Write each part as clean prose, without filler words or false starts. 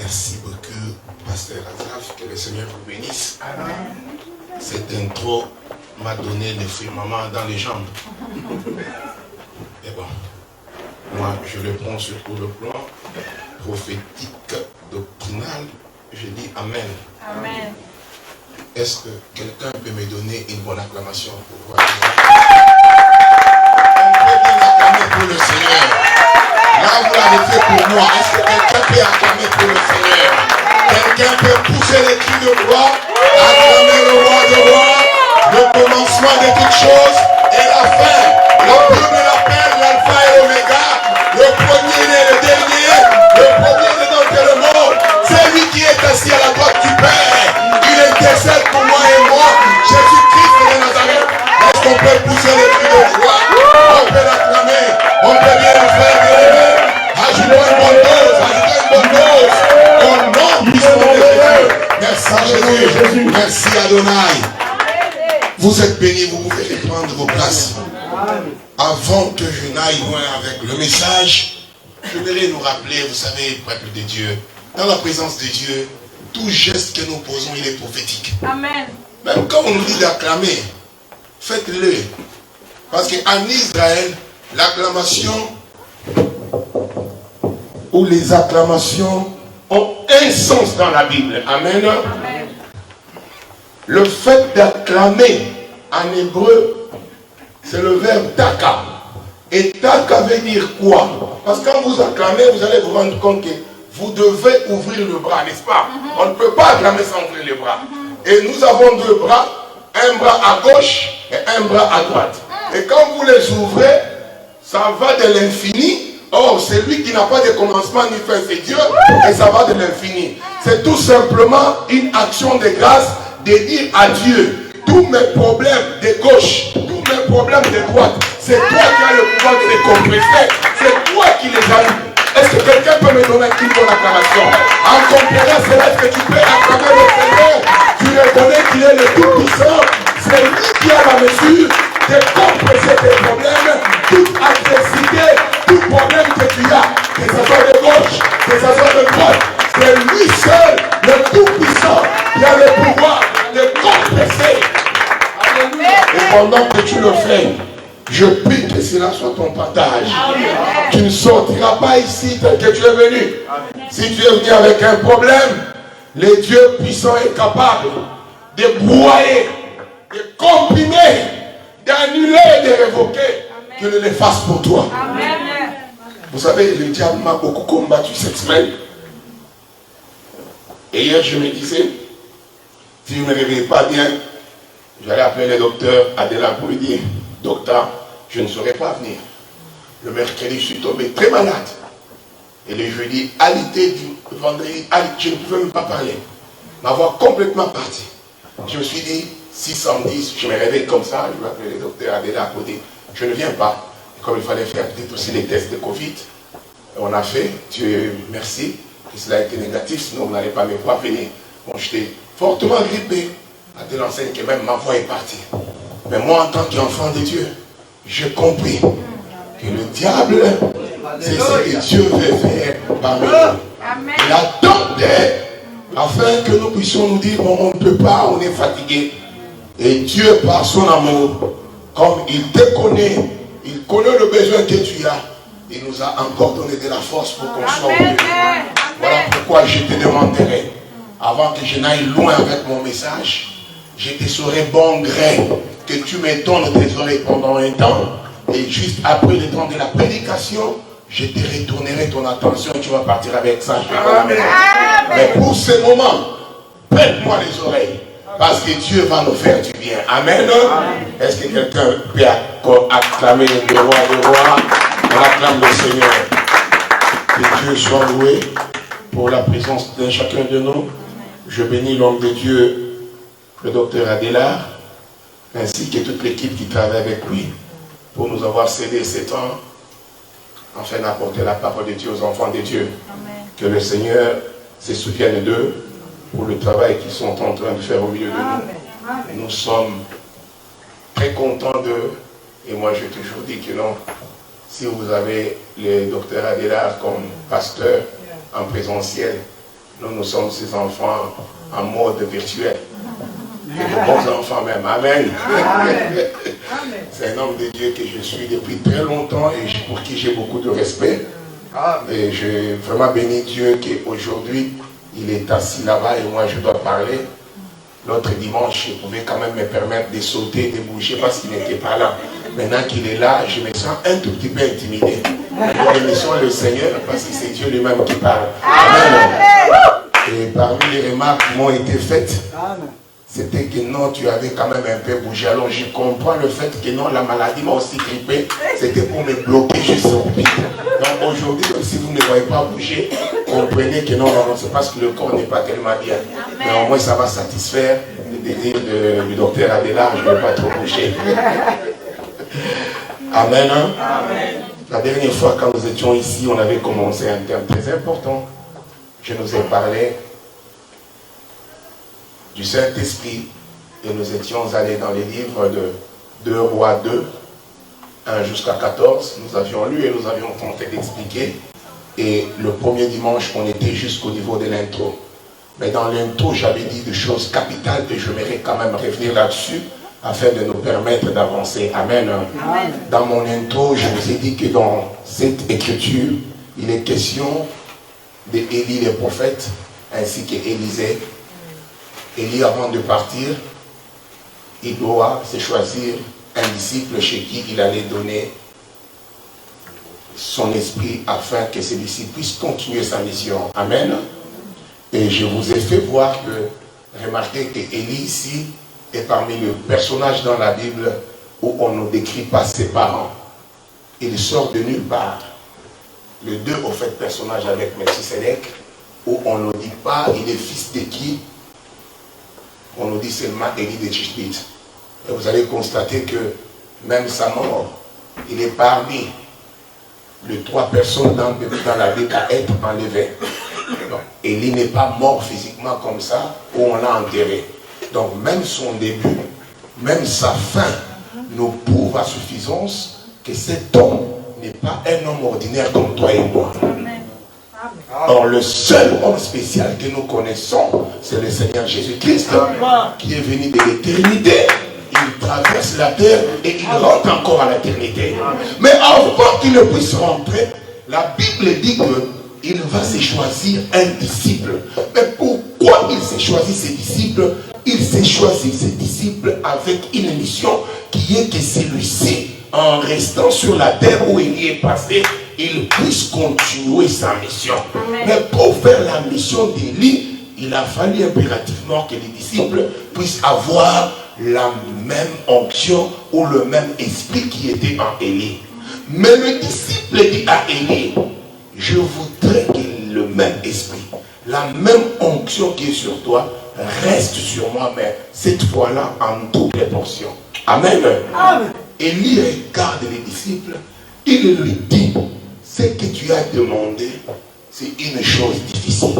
Merci beaucoup, Pasteur Azaf, que le Seigneur vous bénisse. Amen. Cette intro m'a donné le firmament dans les jambes. Et bon, moi je le prends sur tout le plan prophétique, doctrinal. Je dis Amen. Amen. Est-ce que quelqu'un peut me donner une bonne acclamation pour voir? On peut bien acclamer pour le Seigneur. Là, vous l'avez fait pour moi. Est-ce que quelqu'un peut acclamer pour le Seigneur? Quelqu'un peut pousser les cris de gloire, acclamer le roi de rois, le commencement de toutes choses et la fin. Le premier l'appel, l'alpha et l'oméga, le premier et le dernier, le premier dedans que le monde. C'est lui qui est assis à la droite du Père. Il intercède pour moi et moi. Jésus-Christ de Nazareth. Est-ce qu'on peut pousser les cris de gloire? On peut l'acclamer. On peut bien le faire, bien aimé. Ajoutons une bonne dose. Ajoutons une bonne dose. Au nom puissant de Jésus. Merci Jésus. Merci Adonai. Vous êtes bénis. Vous pouvez prendre vos places. Avant que je n'aille loin avec le message, je voudrais nous rappeler, vous savez, peuple de Dieu, dans la présence de Dieu, tout geste que nous posons, il est prophétique. Amen. Même quand on nous dit d'acclamer, faites-le. Parce qu'en Israël, l'acclamation ou les acclamations ont un sens dans la Bible. Amen. Amen. Le fait d'acclamer en hébreu, c'est le verbe taka. Et taka veut dire quoi? Parce que quand vous acclamez, vous allez vous rendre compte que vous devez ouvrir le bras, n'est-ce pas? On ne peut pas acclamer sans ouvrir les bras. Et nous avons deux bras, un bras à gauche et un bras à droite. Et quand vous les ouvrez, ça va de l'infini. Or, celui qui n'a pas de commencement ni fin, c'est Dieu, et ça va de l'infini. C'est tout simplement une action de grâce de dire à Dieu, tous mes problèmes de gauche, tous mes problèmes de droite, c'est toi qui as le pouvoir de les compresser, c'est toi qui les as eu. Est-ce que quelqu'un peut me donner une bonne acclamation? En comprenant cela, est-ce que tu peux acclamer le Seigneur? Tu reconnais qu'il est le Tout-Puissant. C'est lui qui a la mesure de compresser tes problèmes, toute adversité, tout problème que tu as, que ce soit de gauche, que ce soit de droite. C'est lui seul, le Tout-Puissant, qui a le pouvoir de compresser. Et pendant que tu le fais, je prie que cela soit ton partage. Tu ne sortiras pas ici tel que tu es venu. Si tu es venu avec un problème, le Dieu puissant est capable de broyer, de comprimer, d'annuler, de révoquer, que ne le fasse pour toi. Amen. Vous savez, le diable m'a beaucoup combattu cette semaine. Et hier, je me disais, si je ne me réveillais pas bien, j'allais appeler le docteur Adela pour lui dire, docteur, je ne saurais pas venir. Le mercredi, je suis tombé très malade. Et le jeudi, alité du vendredi, je ne pouvais même pas parler. Ma voix complètement partie. Je me suis dit, si samedi, je me réveille comme ça, je vais appeler le docteur Adela à côté. Je ne viens pas. Et comme il fallait faire peut-être aussi les tests de Covid, on a fait, Dieu merci, que cela a été négatif, sinon vous n'allez pas me voir venir. Bon, j'étais fortement grippé, à telle enseigne que même ma voix est partie. Mais moi, en tant qu'enfant de Dieu, j'ai compris que le diable, c'est ce que Dieu veut faire parmi nous. Il attendait afin que nous puissions nous dire, bon, on ne peut pas, on est fatigué. Et Dieu, par son amour, comme il te connaît, il connaît le besoin que tu as, il nous a encore donné de la force pour qu'on soit au mieux. Voilà pourquoi je te demanderai, avant que je n'aille loin avec mon message, je te saurai bon gré que tu me donnes tes oreilles pendant un temps, et juste après le temps de la prédication, je te retournerai ton attention et tu vas partir avec ça. Mais pour ce moment, prête-moi les oreilles, parce que Dieu va nous faire du bien. Amen. Est-ce que quelqu'un peut acclamer le roi des rois? On acclame le Seigneur. Que Dieu soit loué pour la présence de chacun de nous. Je bénis l'homme de Dieu, le docteur Adela, ainsi que toute l'équipe qui travaille avec lui, pour nous avoir cédé ces temps, afin d'apporter la parole de Dieu aux enfants de Dieu. Amen. Que le Seigneur se souvienne d'eux pour le travail qu'ils sont en train de faire au milieu de nous. Amen. Nous sommes très contents d'eux, et moi j'ai toujours dit que non, si vous avez le docteur Adela comme pasteur en présentiel, Nous sommes ses enfants en mode virtuel. Et de bons enfants même. Amen. C'est un homme de Dieu que je suis depuis très longtemps et pour qui j'ai beaucoup de respect. Et j'ai vraiment béni Dieu qu'aujourd'hui, il est assis là-bas et moi je dois parler. L'autre dimanche, il pouvait quand même me permettre de sauter, de bouger parce qu'il n'était pas là. Maintenant qu'il est là, je me sens un tout petit peu intimidé. Nous bénissons le Seigneur parce que c'est Dieu lui-même qui parle. Amen. Et parmi les remarques qui m'ont été faites, c'était que non, tu avais quand même un peu bougé. Alors je comprends le fait que non, la maladie m'a aussi grippé. C'était pour me bloquer juste au pied. Donc aujourd'hui, si vous ne voyez pas bouger, comprenez que non, c'est parce que le corps n'est pas tellement bien. Mais au moins ça va satisfaire le désir du docteur Adela. Je ne vais pas trop bouger. Amen. Hein? Amen. La dernière fois quand nous étions ici, on avait commencé un thème très important. Je nous ai parlé du Saint-Esprit et nous étions allés dans les livres de 2 Rois 2, 1 jusqu'à 14. Nous avions lu et nous avions tenté d'expliquer. Et le premier dimanche, on était jusqu'au niveau de l'intro. Mais dans l'intro, j'avais dit des choses capitales et je voudrais quand même revenir là-dessus afin de nous permettre d'avancer. Amen. Amen. Dans mon intro, je vous ai dit que dans cette écriture, il est question d'Élie le prophète ainsi qu'Élisée. Élie, avant de partir, il doit se choisir un disciple chez qui il allait donner son esprit afin que ce disciple puisse continuer sa mission. Amen. Et je vous ai fait voir que, remarquez que Élie ici est parmi les personnages dans la Bible où on ne décrit pas ses parents. Il sort de nulle part. Le 2 au fait personnage avec Melchisedec où on ne dit pas il est fils de qui. On nous dit seulement Élie de Tishbite. Et vous allez constater que même sa mort, il est parmi les 3 personnes dans la Bible à être enlevées. Donc, Élie n'est pas mort physiquement comme ça, où on l'a enterré. Donc même son début, même sa fin, nous prouve à suffisance que cet homme n'est pas un homme ordinaire comme toi et moi. Or, le seul homme spécial que nous connaissons, c'est le Seigneur Jésus-Christ, qui est venu de l'éternité. Il traverse la terre et il rentre encore à l'éternité. Mais avant qu'il ne puisse rentrer, la Bible dit qu'il va se choisir un disciple. Mais pourquoi il s'est choisi ses disciples? Il s'est choisi ses disciples avec une mission qui est que celui-ci, en restant sur la terre où il y est passé, il puisse continuer sa mission. Amen. Mais pour faire la mission d'Élie, il a fallu impérativement que les disciples puissent avoir la même onction ou le même esprit qui était en Élie. Mais le disciple dit à Élie, je voudrais que le même esprit, la même onction qui est sur toi, reste sur moi, mais cette fois-là en toutes les portions. Amen. Amen. Élie regarde les disciples, il lui dit, ce que tu as demandé, c'est une chose difficile.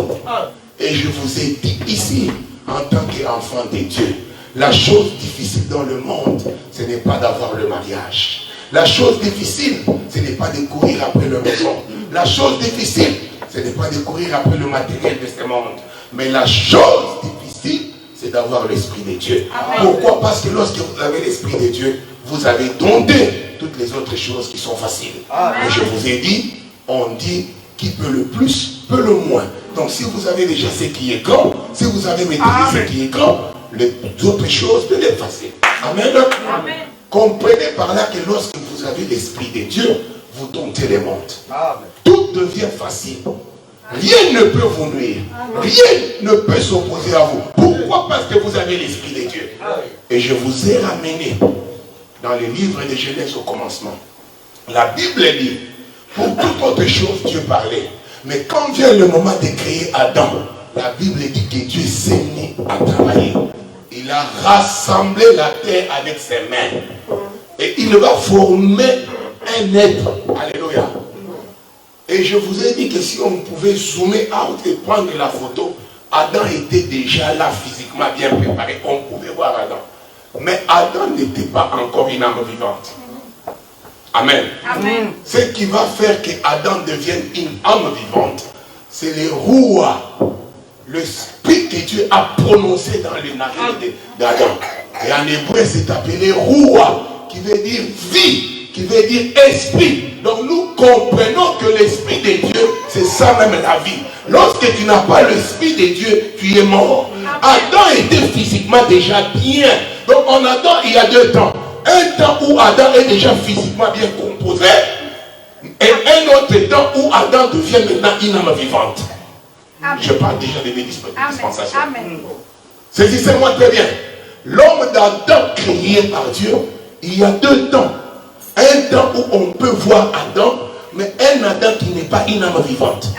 Et je vous ai dit ici, en tant qu'enfant de Dieu, la chose difficile dans le monde, ce n'est pas d'avoir le mariage. La chose difficile, ce n'est pas de courir après le maison. La chose difficile, ce n'est pas de courir après le matériel de ce monde. Mais la chose difficile, c'est d'avoir l'Esprit de Dieu. Amen. Pourquoi? Parce que lorsque vous avez l'Esprit de Dieu, vous avez dompté toutes les autres choses qui sont faciles. Amen. Et je vous ai dit, on dit qui peut le plus, peut le moins. Donc si vous avez déjà ce qui est grand, si vous avez maîtrisé ce qui est grand, les autres choses peuvent être faciles. Amen. Amen. Comprenez par là que lorsque vous avez l'Esprit de Dieu, vous domptez les mondes. Amen. Tout devient facile. Rien ne peut vous nuire. Rien ne peut s'opposer à vous. Pourquoi? Parce que vous avez l'Esprit de Dieu. Et je vous ai ramené dans le livre de Genèse au commencement. La Bible dit, pour toute autre chose, Dieu parlait. Mais quand vient le moment de créer Adam, la Bible dit que Dieu s'est mis à travailler. Il a rassemblé la terre avec ses mains. Et il va former un être. Alléluia. Et je vous ai dit que si on pouvait zoomer out et prendre la photo, Adam était déjà là physiquement bien préparé. On pouvait voir Adam. Mais Adam n'était pas encore une âme vivante. Amen. Amen. Ce qui va faire que Adam devienne une âme vivante, c'est les roues l'esprit que Dieu a prononcé dans les narines d'Adam. Et en hébreu, c'est appelé Roua, qui veut dire vie, qui veut dire esprit. Donc nous comprenons que l'esprit de Dieu, c'est ça même la vie. Lorsque tu n'as pas l'esprit de Dieu, tu es mort. Adam était physiquement déjà bien. Donc en Adam, il y a 2 temps. Un temps où Adam est déjà physiquement bien composé, et un autre temps où Adam devient maintenant une âme vivante. Amen. Je parle déjà de mes dispensations. Saisissez-moi très bien. L'homme d'Adam créé par Dieu, il y a 2 temps. Un temps où on peut voir Adam, mais un Adam qui n'est pas une âme vivante.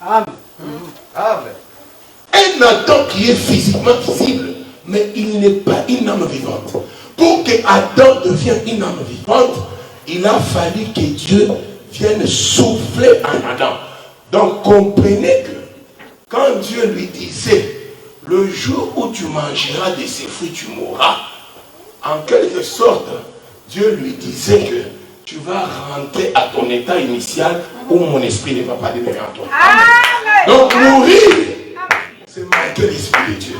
Amen. Amen. Un Adam qui est physiquement visible, mais il n'est pas une âme vivante. Pour que Adam devienne une âme vivante, il a fallu que Dieu vienne souffler en Adam. Donc comprenez que quand Dieu lui disait, le jour où tu mangeras de ces fruits, tu mourras, en quelque sorte, Dieu lui disait que tu vas rentrer à ton état initial où mon esprit ne va pas demeurer en toi. Donc mourir, c'est manquer l'esprit de Dieu.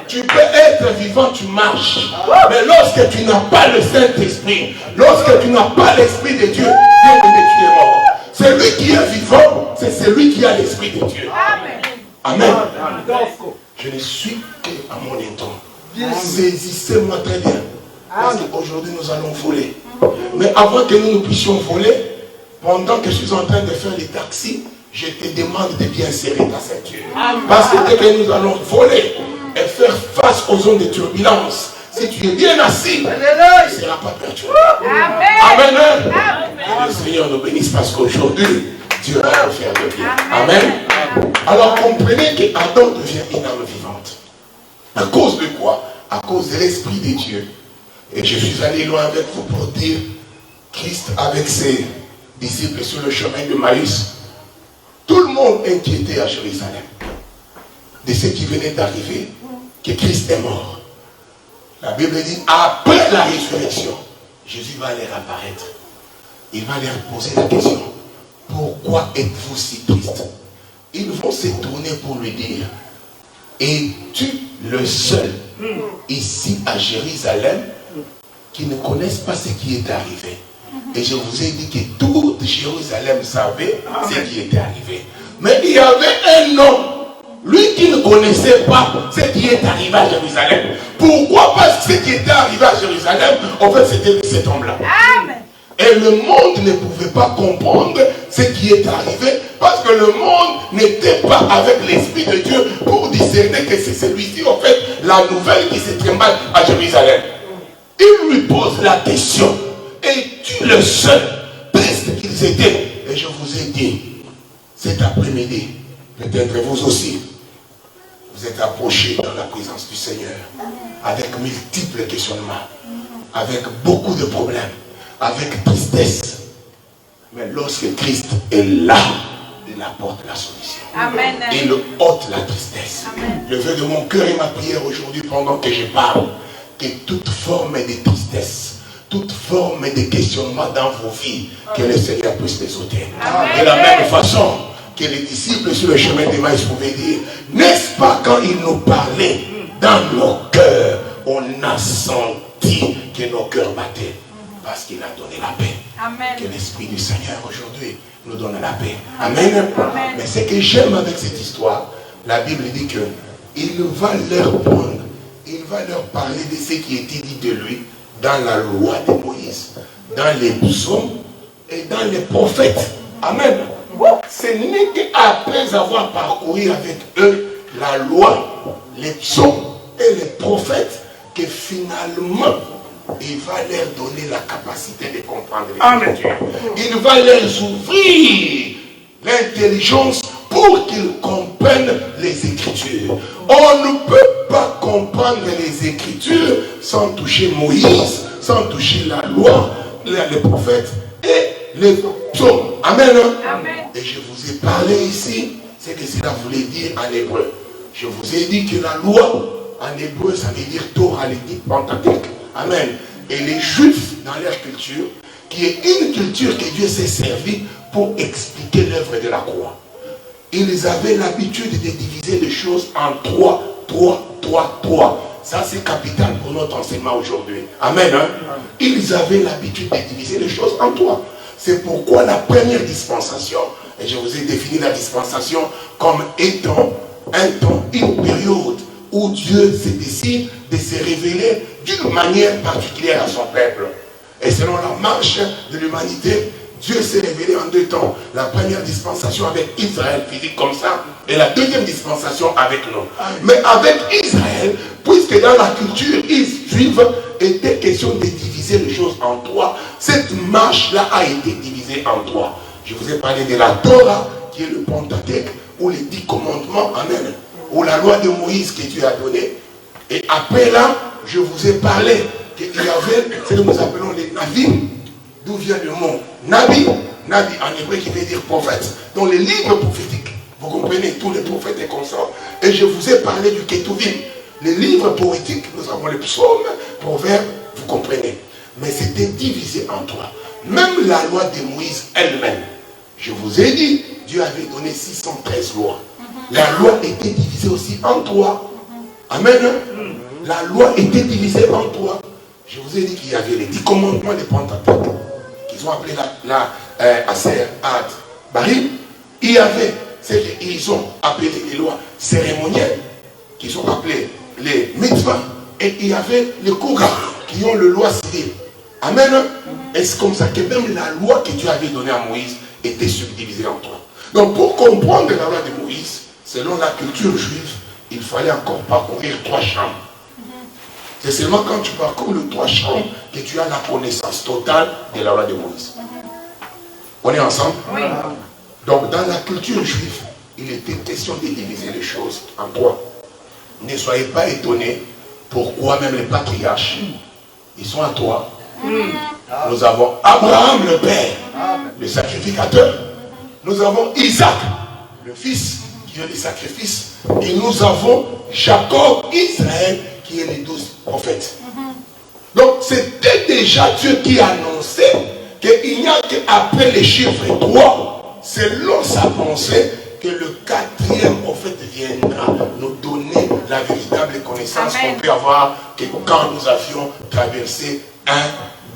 Tu peux être vivant, tu marches. Mais lorsque tu n'as pas le Saint-Esprit, lorsque tu n'as pas l'esprit de Dieu, bien aimé, tu es mort. Celui qui est vivant, c'est celui qui a l'esprit de Dieu. Amen. Je ne suis qu'à mon état. Saisissez-moi très bien. Parce qu'aujourd'hui nous allons voler. Mais avant que nous puissions voler, pendant que je suis en train de faire les taxis, je te demande de bien serrer ta ceinture. Parce que dès que nous allons voler et faire face aux ondes de turbulence, si tu es bien assis, tu ne seras pas perturbé. Amen. Que le Seigneur nous bénisse parce qu'aujourd'hui, Dieu va nous faire de bien. Amen. Alors comprenez que Adam devient une âme vivante. À cause de quoi? À cause de l'Esprit de Dieu. Et je suis allé loin avec vous pour dire, Christ avec ses disciples sur le chemin de Maïs, tout le monde inquiétait à Jérusalem de ce qui venait d'arriver, que Christ est mort. La Bible dit, après la résurrection, Jésus va leur apparaître. Il va leur poser la question, pourquoi êtes-vous si triste? Ils vont se tourner pour lui dire, es-tu le seul ici à Jérusalem qui ne connaissent pas ce qui est arrivé? Et je vous ai dit que tout Jérusalem savait ce qui était arrivé. Mais il y avait un homme, lui qui ne connaissait pas ce qui est arrivé à Jérusalem. Pourquoi? Parce que ce qui était arrivé à Jérusalem, en fait, c'était cet homme-là. Et le monde ne pouvait pas comprendre ce qui est arrivé parce que le monde n'était pas avec l'Esprit de Dieu pour discerner que c'est celui-ci, en fait, la nouvelle qui se trimballe à Jérusalem. Il lui pose la question, es-tu le seul triste qu'ils étaient? Et je vous ai dit, cet après-midi, peut-être vous aussi, vous êtes approchés dans la présence du Seigneur avec multiples questionnements, avec beaucoup de problèmes, avec tristesse. Mais lorsque Christ est là, il apporte la solution. Amen. Il ôte la tristesse. Amen. Le vœu de mon cœur et ma prière aujourd'hui pendant que je parle, que toute forme de tristesse, toute forme de questionnement dans vos vies, que le Seigneur puisse les ôter. De la même façon que les disciples sur le chemin d'Emmaüs pouvaient dire, n'est-ce pas quand il nous parlait dans nos cœurs, on a senti que nos cœurs battaient parce qu'il a donné la paix. Amen. Que l'Esprit du Seigneur aujourd'hui nous donne la paix. Amen. Amen. Mais ce que j'aime avec cette histoire, la Bible dit que il va leur prendre, il va leur parler de ce qui était dit de lui dans la loi de Moïse, dans les psaumes et dans les prophètes. Amen. Ce n'est qu'après avoir parcouru avec eux la loi, les psaumes et les prophètes que finalement il va leur donner la capacité de comprendre les Écritures. Il va leur ouvrir l'intelligence pour qu'ils comprennent les Écritures. On ne peut pas comprendre les Écritures sans toucher Moïse, sans toucher la loi, les prophètes et les psaumes. Amen. Amen. Et je vous ai parlé ici, c'est que cela voulait dire en hébreu. Je vous ai dit que la loi, en hébreu, ça veut dire Torah, l'édit Pentateuque. Amen. Et les Juifs, dans leur culture, qui est une culture que Dieu s'est servi pour expliquer l'œuvre de la croix. ils avaient l'habitude de diviser les choses en trois. Ça, c'est capital pour notre enseignement aujourd'hui. Amen. Hein? Ils avaient l'habitude de diviser les choses en trois. C'est pourquoi la première dispensation, et je vous ai défini la dispensation comme étant un temps, une période où Dieu se décide de se révéler d'une manière particulière à son peuple. Et selon la marche de l'humanité, Dieu s'est révélé en deux temps. La première dispensation avec Israël, physique comme ça, et la deuxième dispensation avec nous. Mais avec Israël, puisque dans la culture juive, était question de diviser les choses en trois, cette marche-là a été divisée en trois. Je vous ai parlé de la Torah, qui est le Pentateuque, ou les 10 commandements, amen, ou la loi de Moïse que Dieu a donnée. Et après là, je vous ai parlé qu'il y avait ce que nous appelons les Navim. D'où vient le mot Nabi? Nabi en hébreu qui veut dire prophète. Dans les livres prophétiques, vous comprenez, tous les prophètes et consorts. Et je vous ai parlé du Ketuvim. Les livres poétiques, nous avons les psaumes, proverbes, vous comprenez. Mais c'était divisé en trois. Même la loi de Moïse elle-même. Je vous ai dit, Dieu avait donné 613 lois. La loi était divisée aussi en trois. Amen. La loi était divisée en trois. Je vous ai dit qu'il y avait les 10 commandements des Pentateuque, qu'ils ont appelé la Aser, Ad, Barim. Il y avait ce qu'ils ont appelé les lois cérémonielles, qu'ils ont appelé les mitzvahs, et il y avait les Koura, qui ont le loi civile. Amen. Et c'est comme ça que même la loi que Dieu avait donnée à Moïse était subdivisée en trois. Donc pour comprendre la loi de Moïse, selon la culture juive, il fallait encore parcourir 3 chambres. C'est seulement quand tu parcours les 3 chambres que tu as la connaissance totale de la loi de Moïse. On est ensemble? Oui. Donc dans la culture juive, il était question de diviser les choses en 3. Ne soyez pas étonnés pourquoi même les patriarches, ils sont à 3. Nous avons Abraham le père, le sacrificateur. Nous avons Isaac, le fils qui est le sacrifice. Et nous avons Jacob, Israël, qui est les 12 prophètes. Donc c'était déjà Dieu qui annonçait qu'il n'y a qu'après les chiffres 3, selon sa pensée, que le 4e prophète viendra nous donner la véritable connaissance qu'on peut avoir que quand nous avions traversé 1,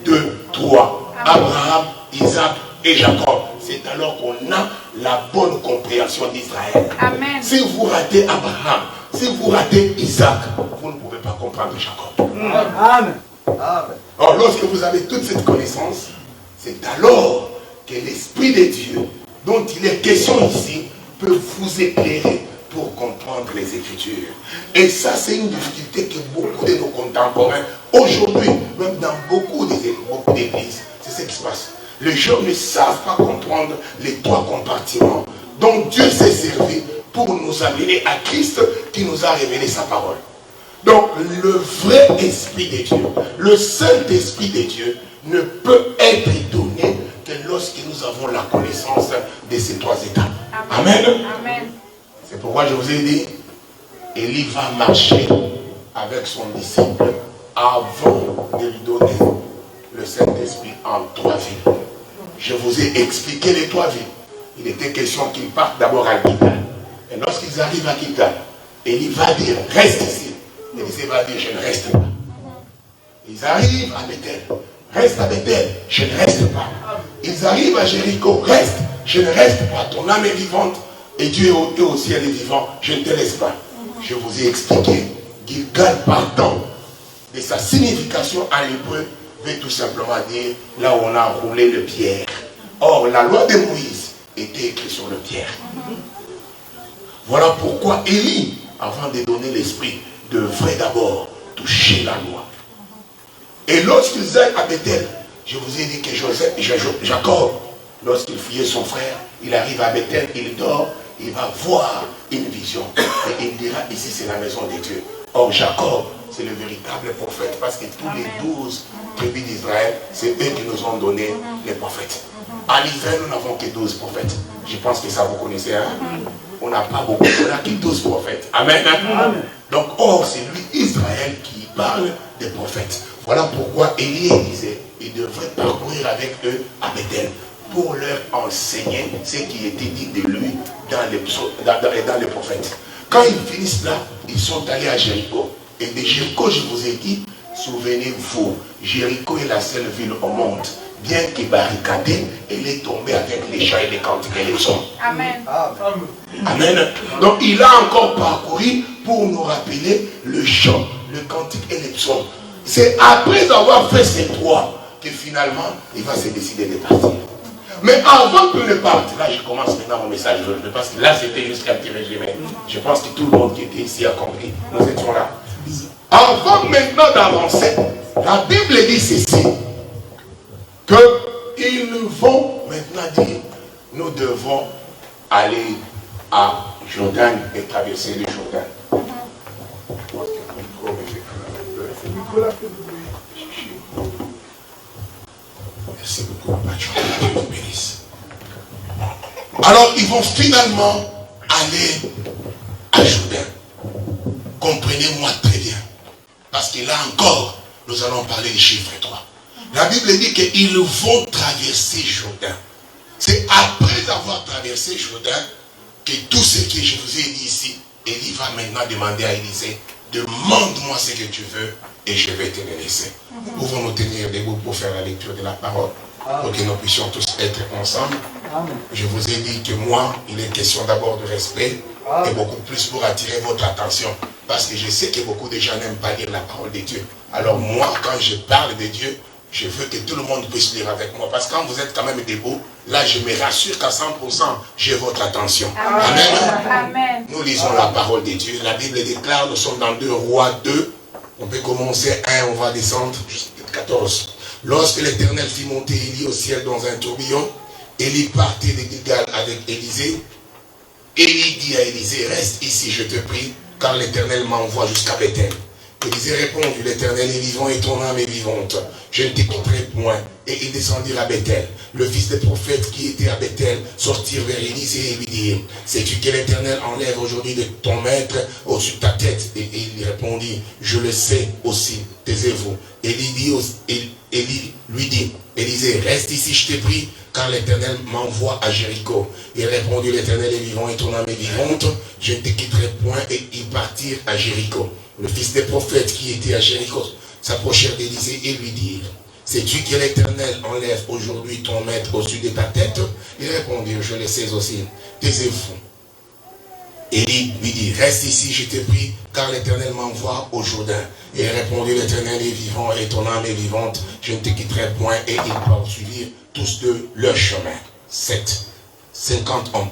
2, 3, Abraham, Isaac et Jacob. C'est alors qu'on a la bonne compréhension d'Israël. Si vous ratez Abraham, si vous ratez Isaac, vous ne pouvez pas comprendre Jacob. Amen. Or, lorsque vous avez toute cette connaissance, c'est alors que l'Esprit de Dieu, dont il est question ici, peut vous éclairer pour comprendre les Écritures. Et ça, c'est une difficulté que beaucoup de nos contemporains, aujourd'hui, même dans beaucoup d'églises, c'est ce qui se passe. Les gens ne savent pas comprendre les 3 compartiments dont Dieu s'est servi pour nous amener à Christ qui nous a révélé sa parole. Donc, le vrai Esprit de Dieu, le Saint-Esprit de Dieu, ne peut être donné que lorsque nous avons la connaissance de ces 3 étapes. Amen. Amen. C'est pourquoi je vous ai dit, Élie va marcher avec son disciple avant de lui donner le Saint-Esprit en 3 villes. Je vous ai expliqué les 3 villes. Il était question qu'ils partent d'abord à Gilgal. Et lorsqu'ils arrivent à Gilgal, Élie va dire, reste ici. Élisée va dire, je ne reste pas. Ils arrivent à Bethel. Reste à Bethel, je ne reste pas. Ils arrivent à Jéricho, reste, je ne reste pas. Ton âme est vivante et Dieu au ciel est vivant, je ne te laisse pas. Je vous ai expliqué, Gilgal partant de sa signification en hébreu veut tout simplement dire là où on a roulé le pierre. Or, la loi de Moïse était écrite sur le pierre. Voilà pourquoi Élie, avant de donner l'esprit, devrait d'abord toucher la loi. Et lorsqu'ils aillent à Bethel, je vous ai dit que Jacob, lorsqu'il fuyait son frère, il arrive à Bethel, il dort, il va voir une vision. Et il dira, ici c'est la maison de Dieu. Or Jacob, c'est le véritable prophète, parce que tous les 12 tribus d'Israël, c'est eux qui nous ont donné les prophètes. En Israël, nous n'avons que 12 prophètes. Je pense que ça vous connaissez, hein? On n'a pas beaucoup, on n'a que 12 prophètes. Amen. Amen. Donc, or, c'est lui, Israël, qui parle des prophètes. Voilà pourquoi Élie disait, il devrait parcourir avec eux à Bethel, pour leur enseigner ce qui était dit de lui dans les prophètes. Quand ils finissent là, ils sont allés à Jéricho. Et de Jéricho, je vous ai dit, souvenez-vous, Jéricho est la seule ville au monde, bien que barricadée, elle est tombée avec les chants et les cantiques et les psaumes. Amen. Amen. Donc il a encore parcouru pour nous rappeler le chant, le cantique et les psaumes. C'est après avoir fait ces trois que finalement il va se décider de partir. Mais avant qu'il ne parte, là je commence maintenant mon message, parce que là c'était juste un petit résumé. Je pense que tout le monde qui était ici a compris. Nous étions là. Avant maintenant d'avancer, la Bible dit ceci, qu'ils vont maintenant dire, nous devons aller à Jourdain et traverser le Jourdain. Merci beaucoup, Dieu vous bénisse. Alors, ils vont finalement aller à Jourdain. Comprenez-moi très bien. Parce que là encore, nous allons parler du chiffre 3. La Bible dit qu'ils vont traverser Jourdain. C'est après avoir traversé Jourdain que tout ce que je vous ai dit ici, Élie va maintenant demander à Élisée, demande-moi ce que tu veux et je vais te le laisser. Pouvons nous tenir debout pour faire la lecture de la parole, pour que nous puissions tous être ensemble. Je vous ai dit que moi, il est question d'abord de respect et beaucoup plus pour attirer votre attention. Parce que je sais que beaucoup de gens n'aiment pas lire la parole de Dieu. Alors moi, quand je parle de Dieu, je veux que tout le monde puisse lire avec moi. Parce que quand vous êtes quand même debout, là je me rassure qu'à 100%, j'ai votre attention. Amen. Amen. Nous lisons la parole de Dieu. La Bible déclare, nous sommes dans 2 Rois 2. On peut commencer 1, on va descendre jusqu'à 14. Lorsque l'Éternel fit monter Élie au ciel dans un tourbillon, Élie partait de Gilgal avec Élisée. Élie dit à Élisée, reste ici, je te prie, car l'Éternel m'envoie jusqu'à Bethel. Élisée répondit, l'Éternel est vivant et ton âme est vivante. Je ne t'écouterai point. Et ils descendirent à Bethel. Le fils des prophètes qui était à Bethel sortirent vers Élisée et lui dirent, sais-tu que l'Éternel enlève aujourd'hui de ton maître au-dessus de ta tête? Et il répondit, je le sais aussi, taisez-vous. Élie lui dit, Élisée, reste ici, je t'ai pris, car l'Éternel m'envoie à Jéricho. Il répondit, l'Éternel est vivant et ton âme est vivante. Je ne te quitterai point. Et ils partirent à Jéricho. Le fils des prophètes qui était à Jéricho s'approchèrent d'Élisée et lui dirent, sais-tu que l'Éternel enlève aujourd'hui ton maître au-dessus de ta tête? Il répondit, je le sais aussi, taisez-vous. Élie lui dit, reste ici, je t'ai pris, car l'Éternel m'envoie au Jourdain. Et il répondit, l'Éternel est vivant et ton âme est vivante, je ne te quitterai point. Et ils poursuivirent tous deux leur chemin. 7. 50, on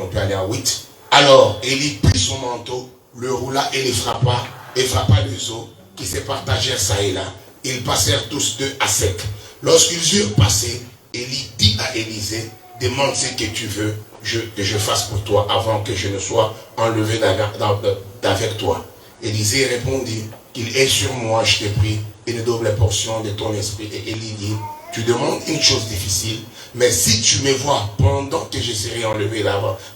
peut aller à 8. Alors, Élie prit son manteau, le roula et les frappa les eaux qui se partagèrent ça et là. Ils passèrent tous deux à sec. Lorsqu'ils eurent passé, Élie dit à Élisée, demande ce que tu veux que je fasse pour toi avant que je ne sois enlevé d'avec toi. Élisée répondit, qu'il est sur moi, je te prie, une double portion de ton esprit. Et Élie dit, tu demandes une chose difficile, mais si tu me vois pendant que je serai enlevé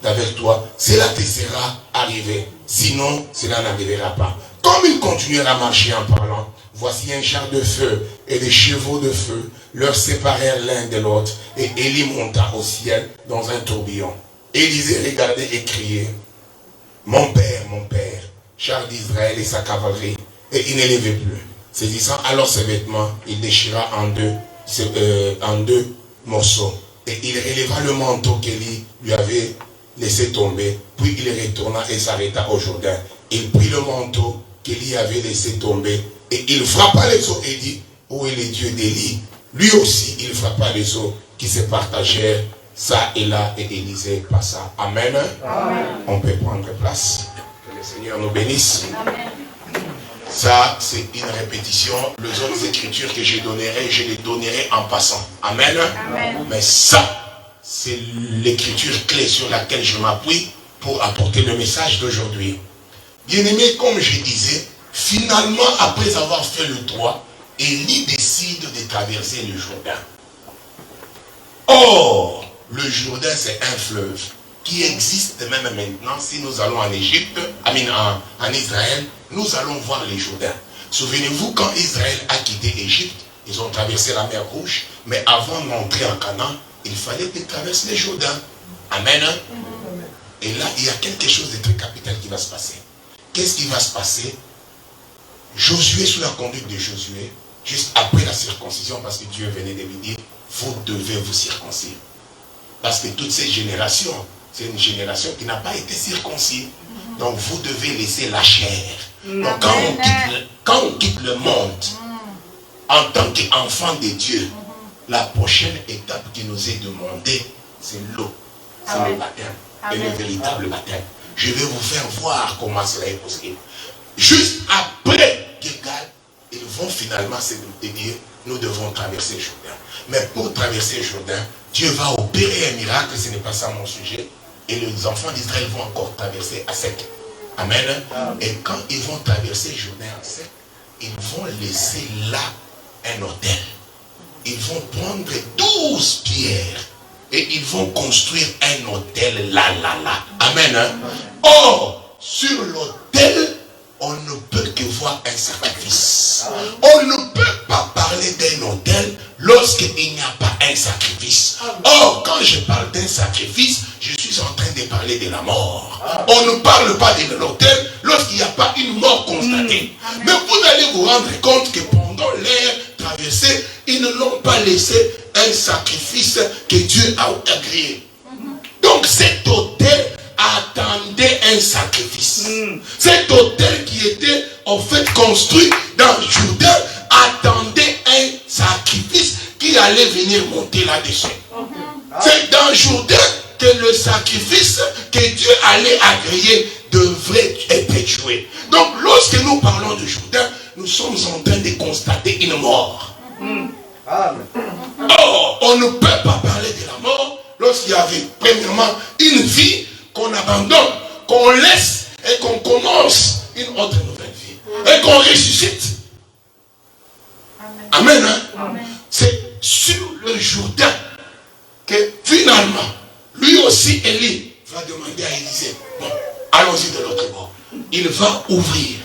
d'avec toi, cela te sera arrivé. Sinon, cela n'arrivera pas. Comme ils continuèrent à marcher en parlant, voici un char de feu et des chevaux de feu leur séparèrent l'un de l'autre. Et Élie monta au ciel dans un tourbillon. Élisée regardait et criait, mon père, char d'Israël et sa cavalerie. Et il ne levait plus. Saisissant alors ses vêtements, il déchira en deux morceaux. Et il releva le manteau qu'Élie lui avait laissé tomber. Puis il retourna et s'arrêta au Jourdain. Il prit le manteau qu'Élie avait laissé tomber. Et il frappa les eaux et dit, où est le Dieu d'Élie? Lui aussi, il frappa les eaux qui se partagèrent ça et là. Et Élisée passa. Amen. Amen. On peut prendre place. Que le Seigneur nous bénisse. Amen. Ça, c'est une répétition. Les autres écritures que je les donnerai en passant. Amen. Amen. Mais ça, c'est l'écriture clé sur laquelle je m'appuie pour apporter le message d'aujourd'hui. Bien-aimé, comme je disais, finalement, après avoir fait le 3, Élie décide de traverser le Jourdain. Or, le Jourdain, c'est un fleuve qui existe même maintenant. Si nous allons en Égypte, en Israël, nous allons voir les Jourdains. Souvenez-vous, quand Israël a quitté Égypte, ils ont traversé la mer Rouge Mais avant d'entrer en Canaan, il fallait qu'ils traversent les Jourdain. Amen. Et là, il y a quelque chose de très capital qui va se passer. Qu'est-ce qui va se passer? Josué, sous la conduite de Josué, juste après la circoncision, parce que Dieu venait de lui dire, vous devez vous circoncire. Parce que toute cette génération, c'est une génération qui n'a pas été circoncis. Donc vous devez laisser la chair. Donc quand on quitte le monde, en tant qu'enfant de Dieu, la prochaine étape qui nous est demandée, c'est l'eau. C'est le baptême. Et le véritable baptême. Je vais vous faire voir comment cela est possible. Juste après Gilgal, ils vont finalement se dire, nous devons traverser le Jourdain. Mais pour traverser le Jourdain, Dieu va opérer un miracle, ce n'est pas ça mon sujet. Et les enfants d'Israël vont encore traverser à sec. Amen. Et quand ils vont traverser le Jourdain à sec, ils vont laisser là un autel. Ils vont prendre 12 pierres et ils vont construire un autel là. Amen. Or, sur l'autel, on ne peut que voir un sacrifice. On ne peut pas parler d'un autel lorsqu'il n'y a pas un sacrifice. Or, quand je parle d'un sacrifice, je suis en train de parler de la mort. On ne parle pas de l'autel lorsqu'il n'y a pas une mort constatée. Mais vous allez vous rendre compte que pendant l'ère traversée, ils ne l'ont pas laissé un sacrifice que Dieu a agréé. Donc cet autel attendait un sacrifice. Cet autel qui était en fait construit dans le Jourdain attendait un sacrifice qui allait venir monter là-dessus. C'est dans le Jourdain que le sacrifice que Dieu allait agréer devrait être joué. Donc lorsque nous parlons de Jourdain, nous sommes en train de constater une mort. Or, on ne peut pas parler de la mort lorsqu'il y avait premièrement une vie qu'on abandonne, qu'on laisse et qu'on commence une autre nouvelle vie. Et qu'on ressuscite. Amen. C'est sur le Jourdain que finalement, lui aussi, Élie, va demander à Élisée, bon, allons-y de l'autre bord. Il va ouvrir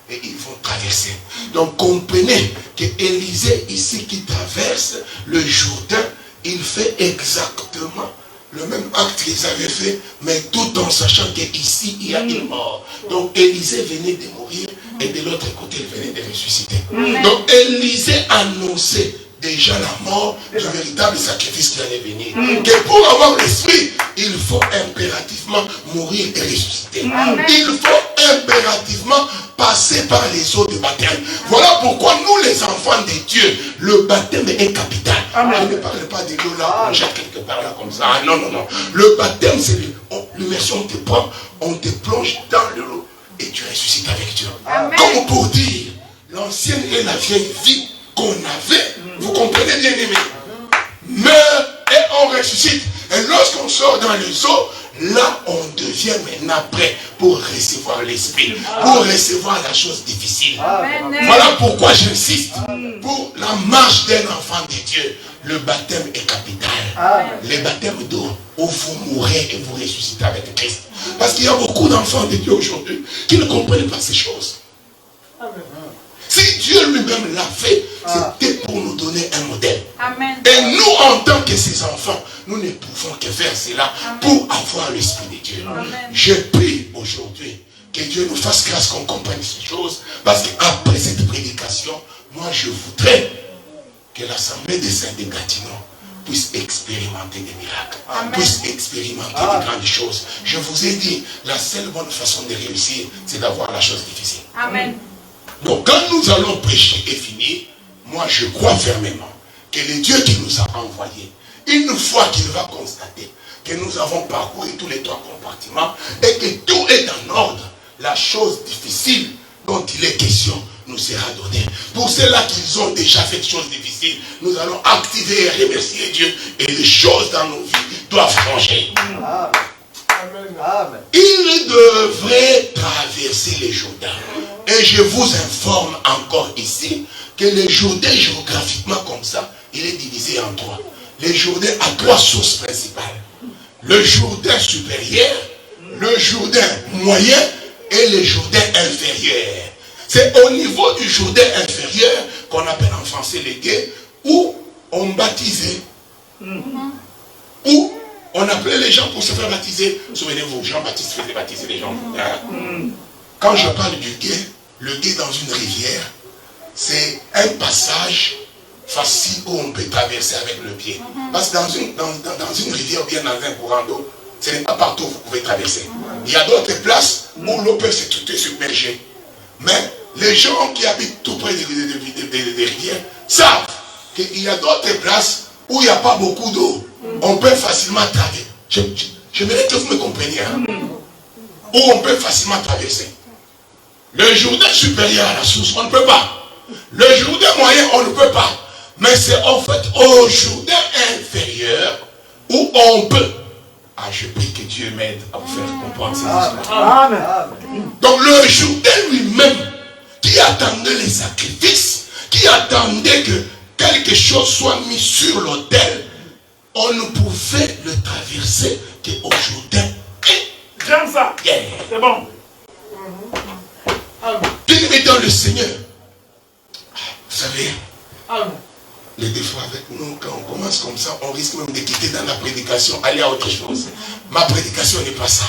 et ils vont traverser. Donc comprenez que Élisée ici qui traverse le Jourdain, il fait exactement le même acte qu'ils avaient fait, mais tout en sachant qu'ici il y a une mort. Donc Élisée venait de mourir et de l'autre côté il venait de ressusciter. Donc Élisée annonçait déjà la mort du véritable sacrifice qui allait venir. Que pour avoir l'esprit, il faut impérativement mourir et ressusciter. Il faut impérativement passer par les eaux de baptême. Voilà pourquoi nous les enfants de Dieu, le baptême est capital. Je ne parle pas de l'eau là, on jette quelque part là comme ça. Ah, non. Le baptême, c'est l'immersion, on te prend, on te plonge dans l'eau et tu ressuscites avec Dieu. Comme pour dire, l'ancienne et la vieille vie qu'on avait, vous comprenez bien aimé, meurt et on ressuscite. Et lorsqu'on sort dans les eaux, là on devient maintenant prêt pour recevoir l'esprit, pour recevoir la chose difficile. Voilà pourquoi j'insiste, pour la marche d'un enfant de Dieu, le baptême est capital. Le baptême d'eau, où vous mourrez et vous ressuscitez avec Christ. Parce qu'il y a beaucoup d'enfants de Dieu aujourd'hui qui ne comprennent pas ces choses. Si Dieu lui-même l'a fait, c'était pour nous donner un modèle. Et nous, en tant que ses enfants, nous ne pouvons que faire cela pour avoir l'Esprit de Dieu. Je prie aujourd'hui que Dieu nous fasse grâce qu'on comprenne ces choses. Parce qu'après cette prédication, moi je voudrais que l'Assemblée des Saints de Gatineau puisse expérimenter des miracles, puisse expérimenter de grandes choses. Je vous ai dit, la seule bonne façon de réussir, c'est d'avoir la chose difficile. Amen. Donc quand nous allons prêcher et finir, moi je crois fermement que le Dieu qui nous a envoyés, une fois qu'il va constater que nous avons parcouru tous les 3 compartiments et que tout est en ordre, la chose difficile dont il est question nous sera donnée. Pour ceux-là qui ont déjà fait des choses difficiles, nous allons activer et remercier Dieu et les choses dans nos vies doivent changer. Il devrait traverser les Jourdains. Et je vous informe encore ici que le Jourdain géographiquement comme ça, il est divisé en 3. Le Jourdain a 3 sources principales. Le Jourdain supérieur, le Jourdain moyen et le Jourdain inférieur. C'est au niveau du Jourdain inférieur qu'on appelle en français les guets, où on baptisait, ou on appelait les gens pour se faire baptiser. Souvenez-vous, Jean-Baptiste faisait baptiser les gens. Quand je parle du gué, le gué dans une rivière, c'est un passage facile où on peut traverser avec le pied. Parce que dans une rivière ou bien dans un courant d'eau, ce n'est pas partout où vous pouvez traverser. Il y a d'autres places où l'eau peut se submerger. Mais les gens qui habitent tout près des rivières savent qu'il y a d'autres places où il n'y a pas beaucoup d'eau. On peut facilement traverser. J'aimerais que vous me compreniez. Où on peut facilement traverser. Le Jourdain supérieur à la source, on ne peut pas. Le Jourdain moyen, on ne peut pas. Mais c'est en fait au Jourdain inférieur où on peut. Ah, je prie que Dieu m'aide à vous faire comprendre ces histoires. Amen. Donc le Jourdain lui-même, qui attendait les sacrifices, qui attendait que quelque chose soit mis sur l'autel, on ne pouvait le traverser qu'au Jourdain. J'aime ça. Yeah. C'est bon. Bien-aimé dans le Seigneur, vous savez, les défauts avec nous, quand on commence comme ça, on risque même de quitter dans la prédication, aller à autre chose. Ma prédication n'est pas ça,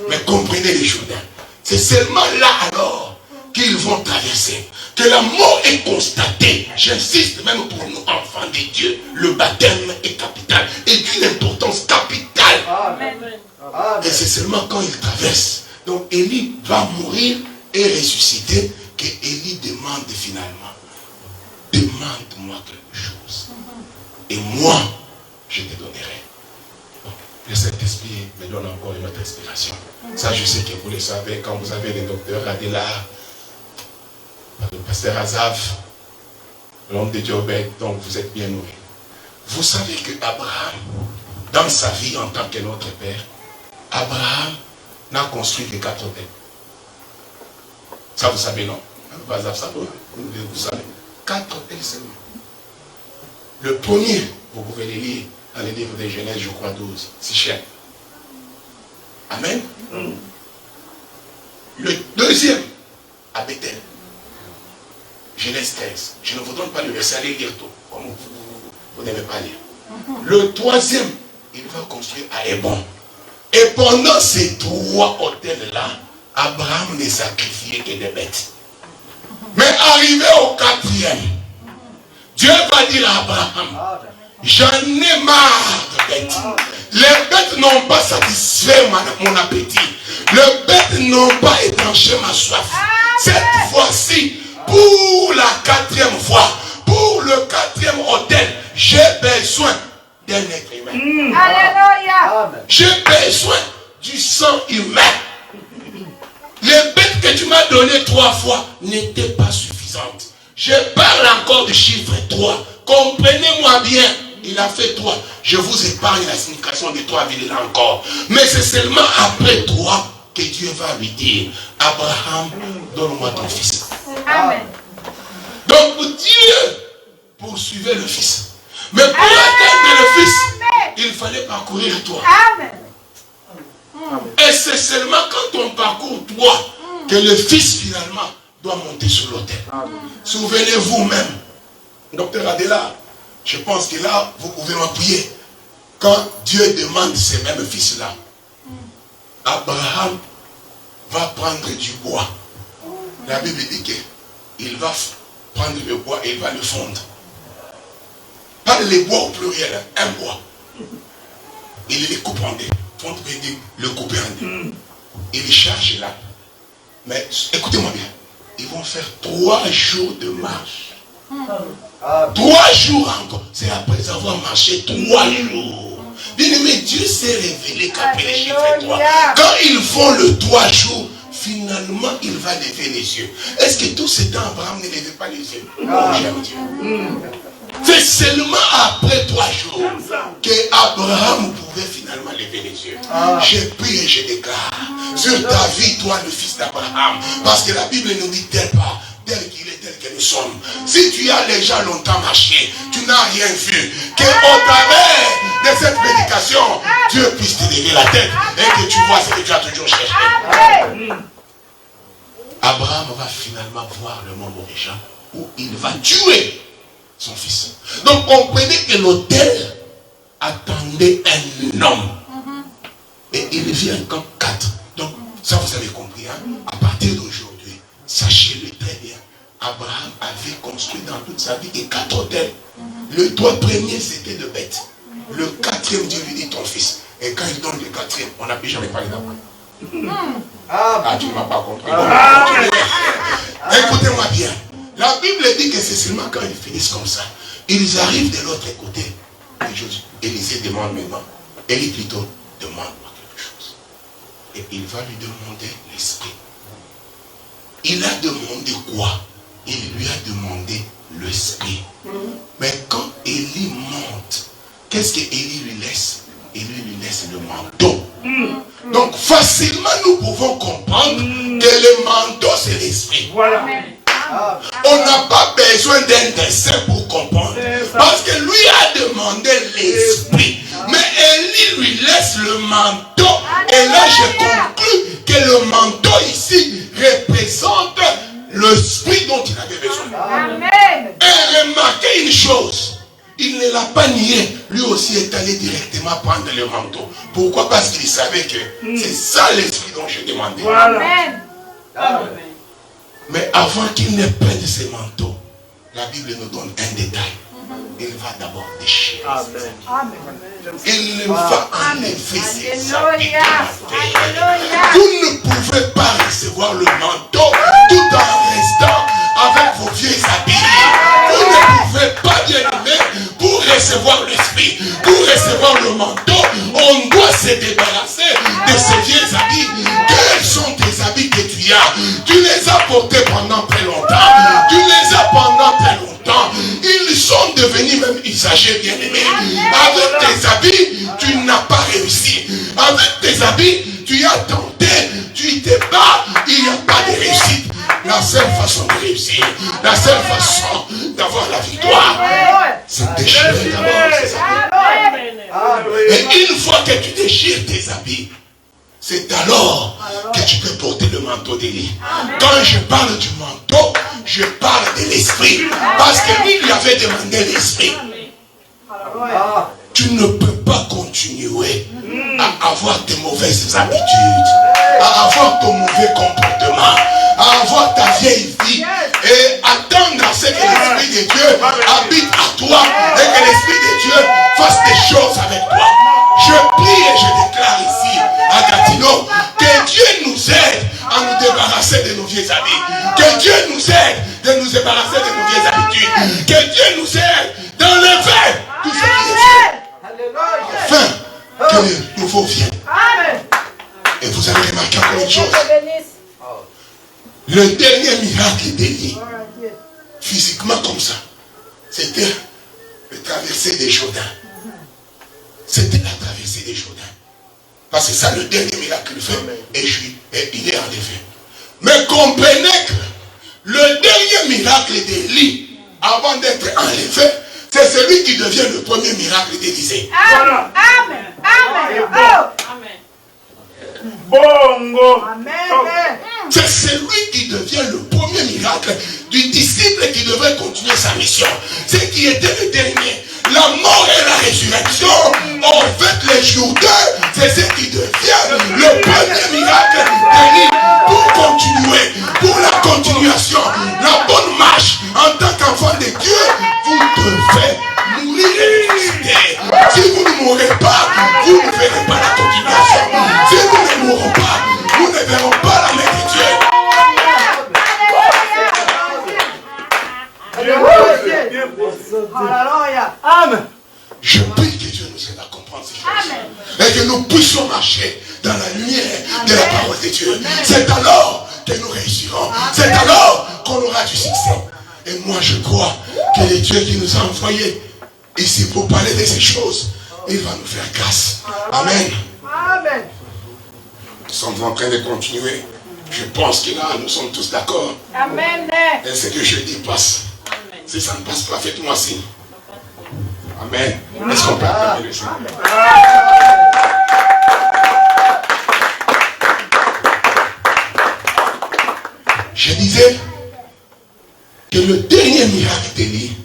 mais comprenez les Jourdains. C'est seulement là alors qu'ils vont traverser. Que la mort est constatée, j'insiste, même pour nous, enfants de Dieu, le baptême est capital, et d'une importance capitale. Amen. Et c'est seulement quand il traverse. Donc Élie va mourir et ressusciter que Élie demande finalement, demande-moi quelque chose. Et moi, je te donnerai. Donc, le Saint-Esprit me donne encore une autre inspiration. Ça, je sais que vous le savez, quand vous avez les docteurs Adela, le pasteur Azav, l'homme de Dieu, donc vous êtes bien nourris. Vous savez que Abraham, dans sa vie en tant que notre père, Abraham n'a construit que 4 hôtels. Ça vous savez, non? Vous savez. 4 hôtels seulement. Le premier, vous pouvez les lire dans les livres de Genèse, je crois 12, Sichem. Amen. Le deuxième, à Bethel. Genèse 13. Je ne vous donne pas le verset, allez lire tout. Comme vous n'aimez pas lire. Le troisième, il va construire à Hébron. Et pendant ces 3 hôtels-là, Abraham ne sacrifiait que des bêtes. Mais arrivé au 4e, Dieu va dire à Abraham, j'en ai marre de bêtes. Les bêtes n'ont pas satisfait mon appétit. Les bêtes n'ont pas étanché ma soif. Cette fois-ci, pour la 4e fois, pour le 4e hôtel, j'ai besoin d'un être humain. Alléluia. J'ai besoin du sang humain. Les bêtes que tu m'as données 3 fois n'étaient pas suffisantes. Je parle encore du chiffre 3. Comprenez-moi bien. Il a fait 3. Je vous épargne la signification des 3 villes là encore. Mais c'est seulement après 3 que Dieu va lui dire, Abraham, donne-moi ton fils. Amen. Donc Dieu poursuivait le fils. Mais pour atteindre le fils, il fallait parcourir 3. Amen. Et c'est seulement quand on parcourt 3 que le fils finalement doit monter sur l'autel. Souvenez-vous même, docteur Adela, je pense que là, vous pouvez m'appuyer. Quand Dieu demande ces mêmes fils-là, Abraham va prendre du bois. La Bible dit qu'il va prendre le bois et il va le fondre. Pas les bois au pluriel, un bois. Il les coupe en deux. Fondre veut dire le couper en deux. Il charge là. Mais écoutez-moi bien. Ils vont faire 3 jours de marche. 3 jours encore. C'est après avoir marché 3 jours. Bien-aimé, Dieu s'est révélé qu'après les chiffres 3. Quand ils font le 3 jours, finalement, il va lever les yeux. Est-ce que tout ce temps, Abraham ne levait pas les yeux? Oh, j'aime Dieu. C'est seulement après 3 jours que Abraham pouvait finalement lever les yeux. Je prie et je déclare sur ta vie, toi, le fils d'Abraham. Parce que la Bible nous dit tel pas, tel qu'il est, tel que nous sommes. Si tu as déjà longtemps marché, tu n'as rien vu. Qu'au travers de cette prédication, Dieu puisse te lever la tête et que tu vois ce que tu as toujours cherché. Abraham va finalement voir le moment des gens où il va tuer son fils. Donc comprenez que l'autel attendait un homme. Et il vient comme 4. Donc ça vous avez compris. Hein? À partir d'aujourd'hui, sachez-le très bien. Abraham avait construit dans toute sa vie et 4 autels. Le 3 premier c'était de bêtes. Le 4e, Dieu lui dit ton fils. Et quand il donne le 4e, on n'a plus jamais parlé d'après. Ah, tu ne m'as pas compris. Écoutez-moi bien. La Bible dit que c'est seulement quand ils finissent comme ça. Ils arrivent de l'autre côté. Élisée demande maintenant. Élie plutôt demande-moi quelque chose. Et il va lui demander l'esprit. Il a demandé quoi? Il lui a demandé l'esprit. Mais quand Élie monte, qu'est-ce que Élie lui laisse? Élie lui laisse le manteau. Donc facilement nous pouvons comprendre que le manteau c'est l'esprit. Voilà. On n'a pas besoin d'un dessin pour comprendre. Parce que lui a demandé l'esprit. Mais Élie lui laisse le manteau. Et là je conclus que le manteau ici représente l'esprit dont il avait besoin. Amen. Et remarquez une chose. Il ne l'a pas nié. Lui aussi est allé directement prendre le manteau. Pourquoi? Parce qu'il savait que c'est ça l'esprit dont je demandais. Voilà. Amen. Mais avant qu'il ne prenne ses manteaux, la Bible nous donne un détail. Il va d'abord déchirer. Amen. Il va enlever ses habits. Alléluia. Vous ne pouvez pas recevoir le manteau tout en restant avec vos vieux habits. Vous ne pouvez pas, bien aimé, pour recevoir l'esprit, pour recevoir le manteau, on doit se débarrasser de ces vieux habits. Quels sont tes habits que tu as? Tu les as portés pendant très longtemps. Tu les as pendant très longtemps. Ils sont devenus même usagés, bien aimés. Avec tes habits, tu n'as pas réussi. Avec tes habits, tu as tenté, tu t'es bas, il n'y a pas de réussite. La seule façon de réussir, la seule façon d'avoir la victoire, c'est de déchirer d'abord ses habits. Et une fois que tu déchires tes habits, c'est alors que tu peux porter le manteau d'Élie. Quand je parle du manteau, je parle de l'esprit. Parce que lui avait demandé l'esprit. Tu ne peux pas continuer à avoir tes mauvaises habitudes, à avoir ton mauvais comportement, à avoir ta vieille vie et attendre à ce que l'Esprit de Dieu habite à toi et que l'Esprit de Dieu fasse des choses avec toi. Je prie et je déclare ici à Gatineau que Dieu nous aide à nous débarrasser de nos vieux habits. Que Dieu nous aide de nous débarrasser de nos vieilles habitudes. Que Dieu nous aide d'enlever tout ce qui est vieux. Afin que le nouveau vienne. Et vous avez remarqué encore une chose. Le dernier miracle d'Élie, physiquement comme ça, c'était la traversée des Jourdains. C'était la traversée des Jourdains. Parce que ça, le dernier miracle fait, et il est enlevé. Mais comprenez que le dernier miracle d'Élie, avant d'être enlevé, c'est celui qui devient le premier miracle d'Élisée. Voilà. Amen. Amen. Oh. Bongo. Amen. C'est celui qui devient le premier miracle du disciple qui devrait continuer sa mission. C'est qui était le dernier. La mort et la résurrection, en fait les Jourdains, c'est ce qui devient le premier miracle d'Élie. Pour continuer, pour la continuation, la bonne marche en tant qu'enfant de Dieu, vous devez mourir et ressusciter. Si vous ne mourrez pas, vous ne verrez pas la continuation. Si nous ne mourrons pas, nous ne verrons pas la main de Dieu. Amen. Je prie que Dieu nous aide à comprendre ces choses. Et que nous puissions marcher dans la lumière de la parole de Dieu. C'est alors que nous réussirons. C'est alors qu'on aura du succès. Et moi je crois que le Dieu qui nous a envoyés ici pour parler de ces choses, il va nous faire grâce. Amen. Amen. Nous sommes en train de continuer. Je pense que là, nous sommes tous d'accord. Amen. Et ce que je dis passe. Si ça ne passe pas, faites-moi signe. Amen. Est-ce qu'on peut acclamer le Seigneur? Je disais que le dernier miracle d'Élie,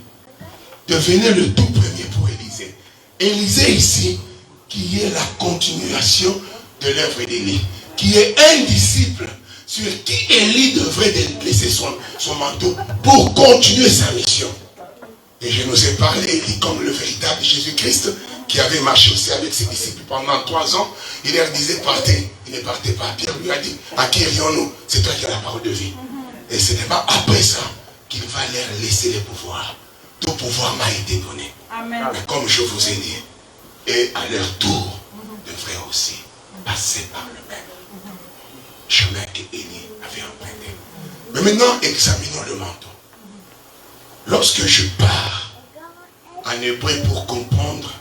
venait le tout premier pour Élisée. Élisée ici, qui est la continuation de l'œuvre d'Élie, qui est un disciple sur qui Élie devrait laisser son manteau pour continuer sa mission. Et je nous ai parlé, Élie, comme le véritable Jésus-Christ, qui avait marché aussi avec ses disciples pendant 3 ans. Il leur disait, partez. Il ne partait pas. Pierre lui a dit, à qui irions-nous? C'est toi qui as la parole de vie. Et ce n'est pas après ça qu'il va leur laisser les pouvoirs. Tout pouvoir m'a été donné. Amen. Mais comme je vous ai dit, et à leur tour, devraient aussi passer par le même chemin qu'Élie avait emprunté. Mais maintenant, examinons le manteau. Lorsque je pars en hébreu pour comprendre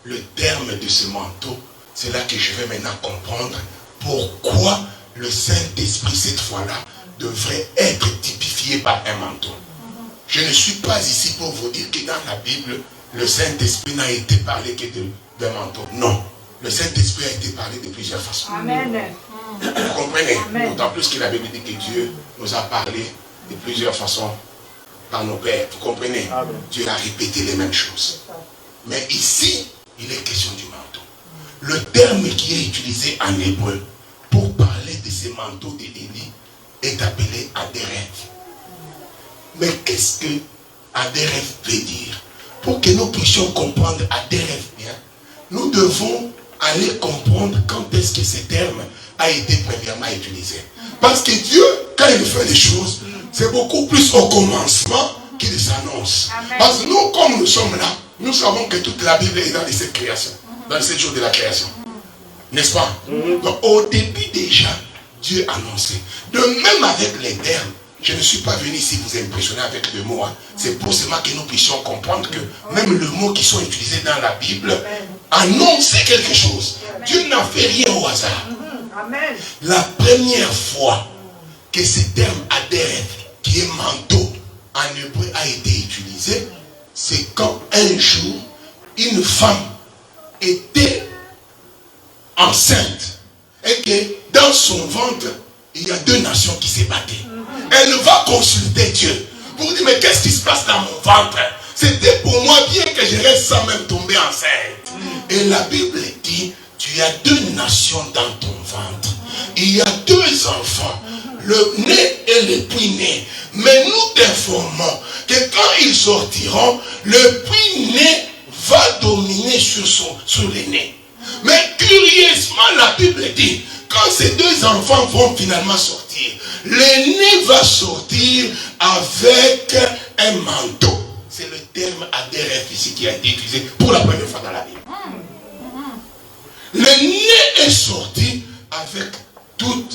le terme de ce manteau, c'est là que je vais maintenant comprendre pourquoi le Saint-Esprit, cette fois-là, devrait être typifié par un manteau. Je ne suis pas ici pour vous dire que dans la Bible, le Saint-Esprit n'a été parlé que d'un manteau. Non. Le Saint-Esprit a été parlé de plusieurs façons. Amen. Vous comprenez? Amen. D'autant plus que la Bible dit que Dieu nous a parlé de plusieurs façons par nos pères. Vous comprenez? Amen. Dieu a répété les mêmes choses. Mais ici, il est question du manteau. Le terme qui est utilisé en hébreu pour parler de ces manteaux d'Élie est appelé Adéref. Mais qu'est-ce que Adéref veut dire? Pour que nous puissions comprendre Adéref bien, nous devons aller comprendre quand est-ce que ce terme a été premièrement utilisé. Parce que Dieu, quand il fait les choses, c'est beaucoup plus au commencement qu'il s'annonce. Parce que nous, comme nous sommes là, nous savons que toute la Bible est dans cette création, dans ces jours de la création. N'est-ce pas? Donc au début déjà, Dieu annonçait. De même avec les termes, je ne suis pas venu ici vous impressionner avec le mot. C'est pour cela que nous puissions comprendre que même le mot qui sont utilisés dans la Bible annonce quelque chose. Dieu n'a fait rien au hasard. La première fois que ce terme Adéref, qui est manteau, en hébreu a été utilisé, c'est quand un jour, une femme était enceinte et que dans son ventre, il y a 2 nations qui se battaient. Elle va consulter Dieu pour dire, mais qu'est-ce qui se passe dans mon ventre? C'était pour moi bien que je reste sans même tomber enceinte. Et la Bible dit, tu as 2 nations dans ton ventre. Il y a 2 enfants, le né et le puis-né. Mais nous t'informons que quand ils sortiront, le puis-né va dominer sur les nés. Mais curieusement, la Bible dit, quand ces 2 enfants vont finalement sortir, l'aîné va sortir avec un manteau. C'est le terme Adéref ici qui a été utilisé pour la première fois dans la Bible. L'aîné est sorti avec tout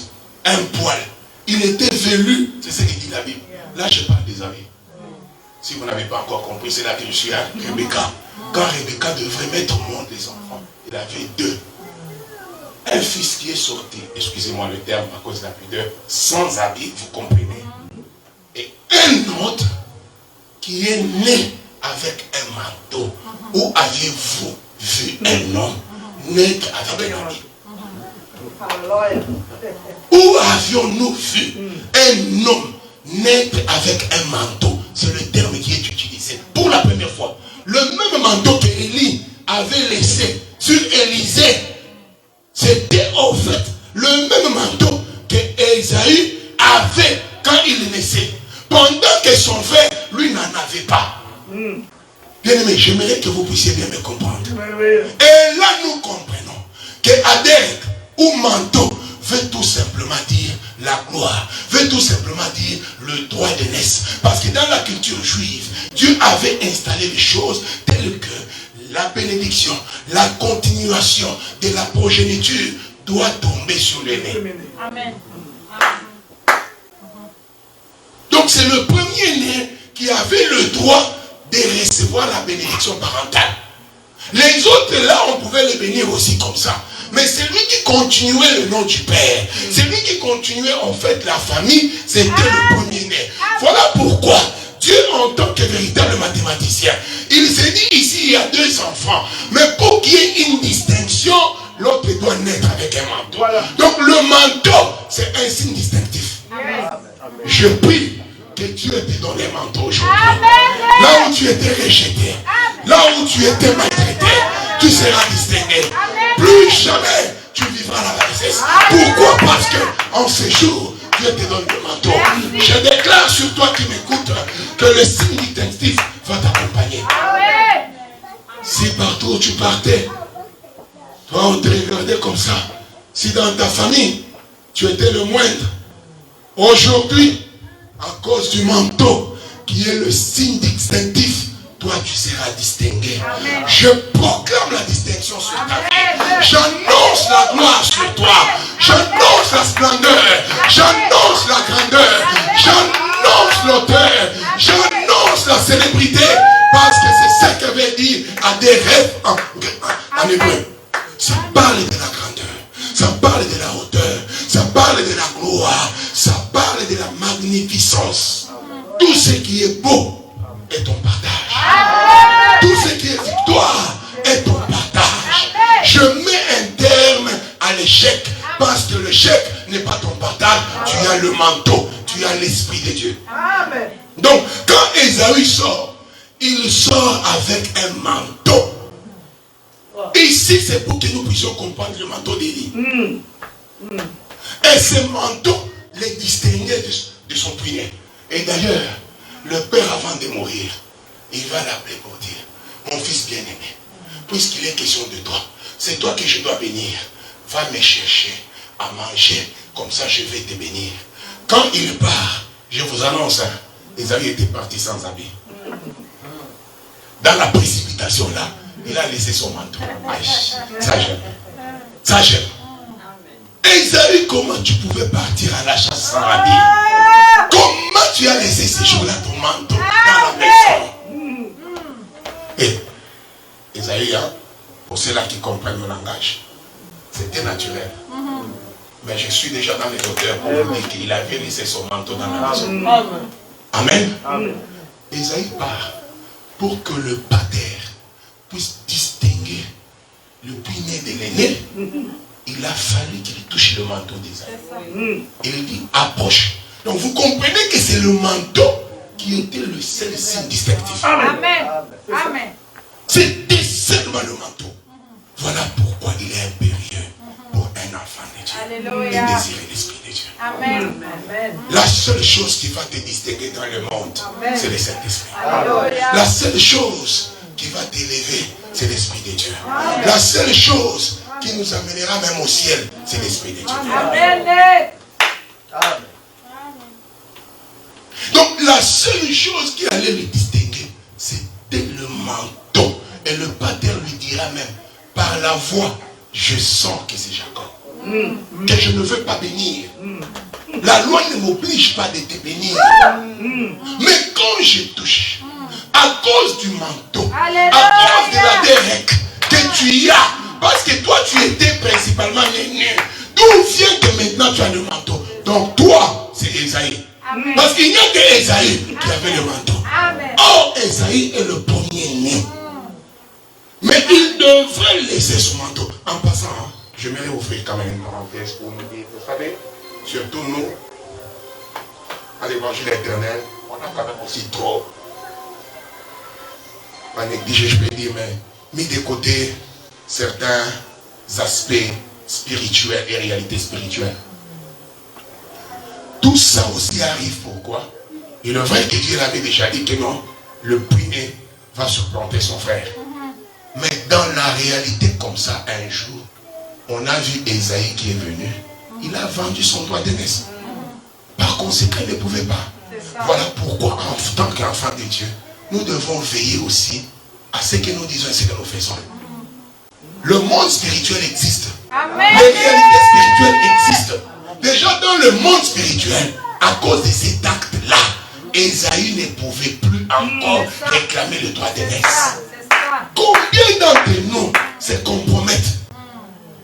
un poil. Il était velu, c'est ce que dit la Bible. Là, je parle des amis. Si vous n'avez pas encore compris, c'est là que je suis à Rebecca. Quand Rebecca devrait mettre au monde les enfants, il avait 2. Un fils qui est sorti, excusez-moi le terme à cause de la pudeur, sans habit, vous comprenez. Et un autre qui est né avec un manteau. Où aviez-vous vu un homme naître avec un habit? Où avions-nous vu un homme naître avec un manteau? C'est le terme qui est utilisé pour la première fois. Le même manteau que Élie avait laissé sur Élisée, c'était en fait le même manteau que Ésaü avait quand il naissait. Pendant que son frère, lui, n'en avait pas. Bien aimé, j'aimerais que vous puissiez bien me comprendre. Et là, nous comprenons que Adéref ou manteau veut tout simplement dire la gloire, veut tout simplement dire le droit d'aînesse. Parce que dans la culture juive, Dieu avait installé les choses telles que la bénédiction, la continuation de la progéniture doit tomber sur l'aîné. Amen. Donc c'est le premier-né qui avait le droit de recevoir la bénédiction parentale. Les autres là, on pouvait les bénir aussi comme ça. Mais celui qui continuait le nom du Père, celui qui continuait en fait la famille, c'était le premier-né. Voilà pourquoi Dieu, en tant que véritable mathématicien, il s'est dit ici, il y a 2 enfants. Mais pour qu'il y ait une distinction, l'autre doit naître avec un manteau. Donc le manteau, c'est un signe distinctif. Je prie que Dieu te donne un manteau aujourd'hui. Là où tu étais rejeté, là où tu étais maltraité, tu seras distingué. Plus jamais tu vivras la richesse. Pourquoi? Parce qu'en ce jour, Dieu te donne le manteau. Je déclare sur toi qui m'écoute que le signe distinctif va t'accompagner. Si partout où tu partais, toi on te regardait comme ça. Si dans ta famille, tu étais le moindre, aujourd'hui, à cause du manteau qui est le signe distinctif, toi tu seras distingué. Amen. Je proclame la distinction sur ta vie. J'annonce la gloire sur toi. J'annonce la splendeur. J'annonce la grandeur. J'annonce l'auteur. J'annonce la célébrité. Parce que c'est ce qu'avait dit à des rêves en hébreu. Ça parle de la grandeur. Ça parle de la hauteur. Ça parle de la gloire. Ça parle de la magnificence. Tout ce qui est beau est ton partage. Tout ce qui est victoire est ton partage. Je mets un terme à l'échec parce que l'échec n'est pas ton partage. Tu as le manteau, tu as l'Esprit de Dieu. Donc quand Ésaü sort, il sort avec un manteau. Ici c'est pour que nous puissions comprendre le manteau d'Élie. Et ce manteau les distinguait de son puîné. Et d'ailleurs, le père avant de mourir, il va l'appeler pour dire, mon fils bien-aimé, puisqu'il est question de toi, c'est toi que je dois bénir. Va me chercher à manger, comme ça je vais te bénir. Quand il part, je vous annonce, Ésaü était parti sans habit. Dans la précipitation là, il a laissé son manteau. Aïe, ça j'aime. Ça j'aime. Ésaü, comment tu pouvais partir à la chasse sans habit? Comment tu as laissé ces jours-là ton manteau dans la maison? Et Ésaü, pour ceux-là qui comprennent le langage, c'était naturel. Mais je suis déjà dans les auteurs pour vous dire qu'il avait laissé son manteau dans la maison. Amen. Ésaü part pour que le pater puisse distinguer le puîné de l'aîné. Il a fallu qu'il touche le manteau d'Ésaü. Il dit approche. Donc vous comprenez que c'est le manteau qui était le seul signe distinctif. Amen. Amen. C'était seulement le manteau. Voilà pourquoi il est impérieux pour un enfant de Dieu. Alléluia. Et désirer l'Esprit de Dieu. Amen. La seule chose qui va te distinguer dans le monde, c'est le Saint-Esprit. Alléluia. La seule chose qui va t'élever, c'est l'Esprit de Dieu. La seule chose qui nous amènera même au ciel, c'est l'Esprit de Dieu. Amen. Donc la seule chose qui allait le distinguer, c'était le manteau. Et le pater lui dira même, par la voix, je sens que c'est Jacob. Que je ne veux pas bénir. La loi ne m'oblige pas de te bénir. Mais quand je touche, à cause du manteau, à cause de la dérèque que tu as, parce que toi tu étais principalement né, d'où vient que maintenant tu as le manteau? Donc toi, c'est Ésaü. Parce qu'il n'y a que Ésaü qui avait le manteau. Oh, Ésaü est le premier-né. Mais il devrait laisser son manteau. En passant, je vais offrir quand même une parenthèse pour me dire, vous savez, surtout nous, à l'évangile éternel, on a quand même aussi trop, pas négligé, je peux dire, mais mis de côté certains aspects spirituels et réalités spirituelles. Tout ça aussi arrive, pourquoi? Il est vrai que Dieu avait déjà dit que non, le puîné va supplanter son frère. Mais dans la réalité comme ça, un jour, on a vu Ésaü qui est venu. Il a vendu son droit d'aînesse. Par conséquent, il ne pouvait pas. Voilà pourquoi, en tant qu'enfant de Dieu, nous devons veiller aussi à ce que nous disons et ce que nous faisons. Le monde spirituel existe. Amen. Les réalités spirituelles existent. Déjà dans le monde spirituel, à cause de cet acte-là, Ésaü ne pouvait plus encore réclamer le droit d'aînesse. Combien d'entre nous se compromettent?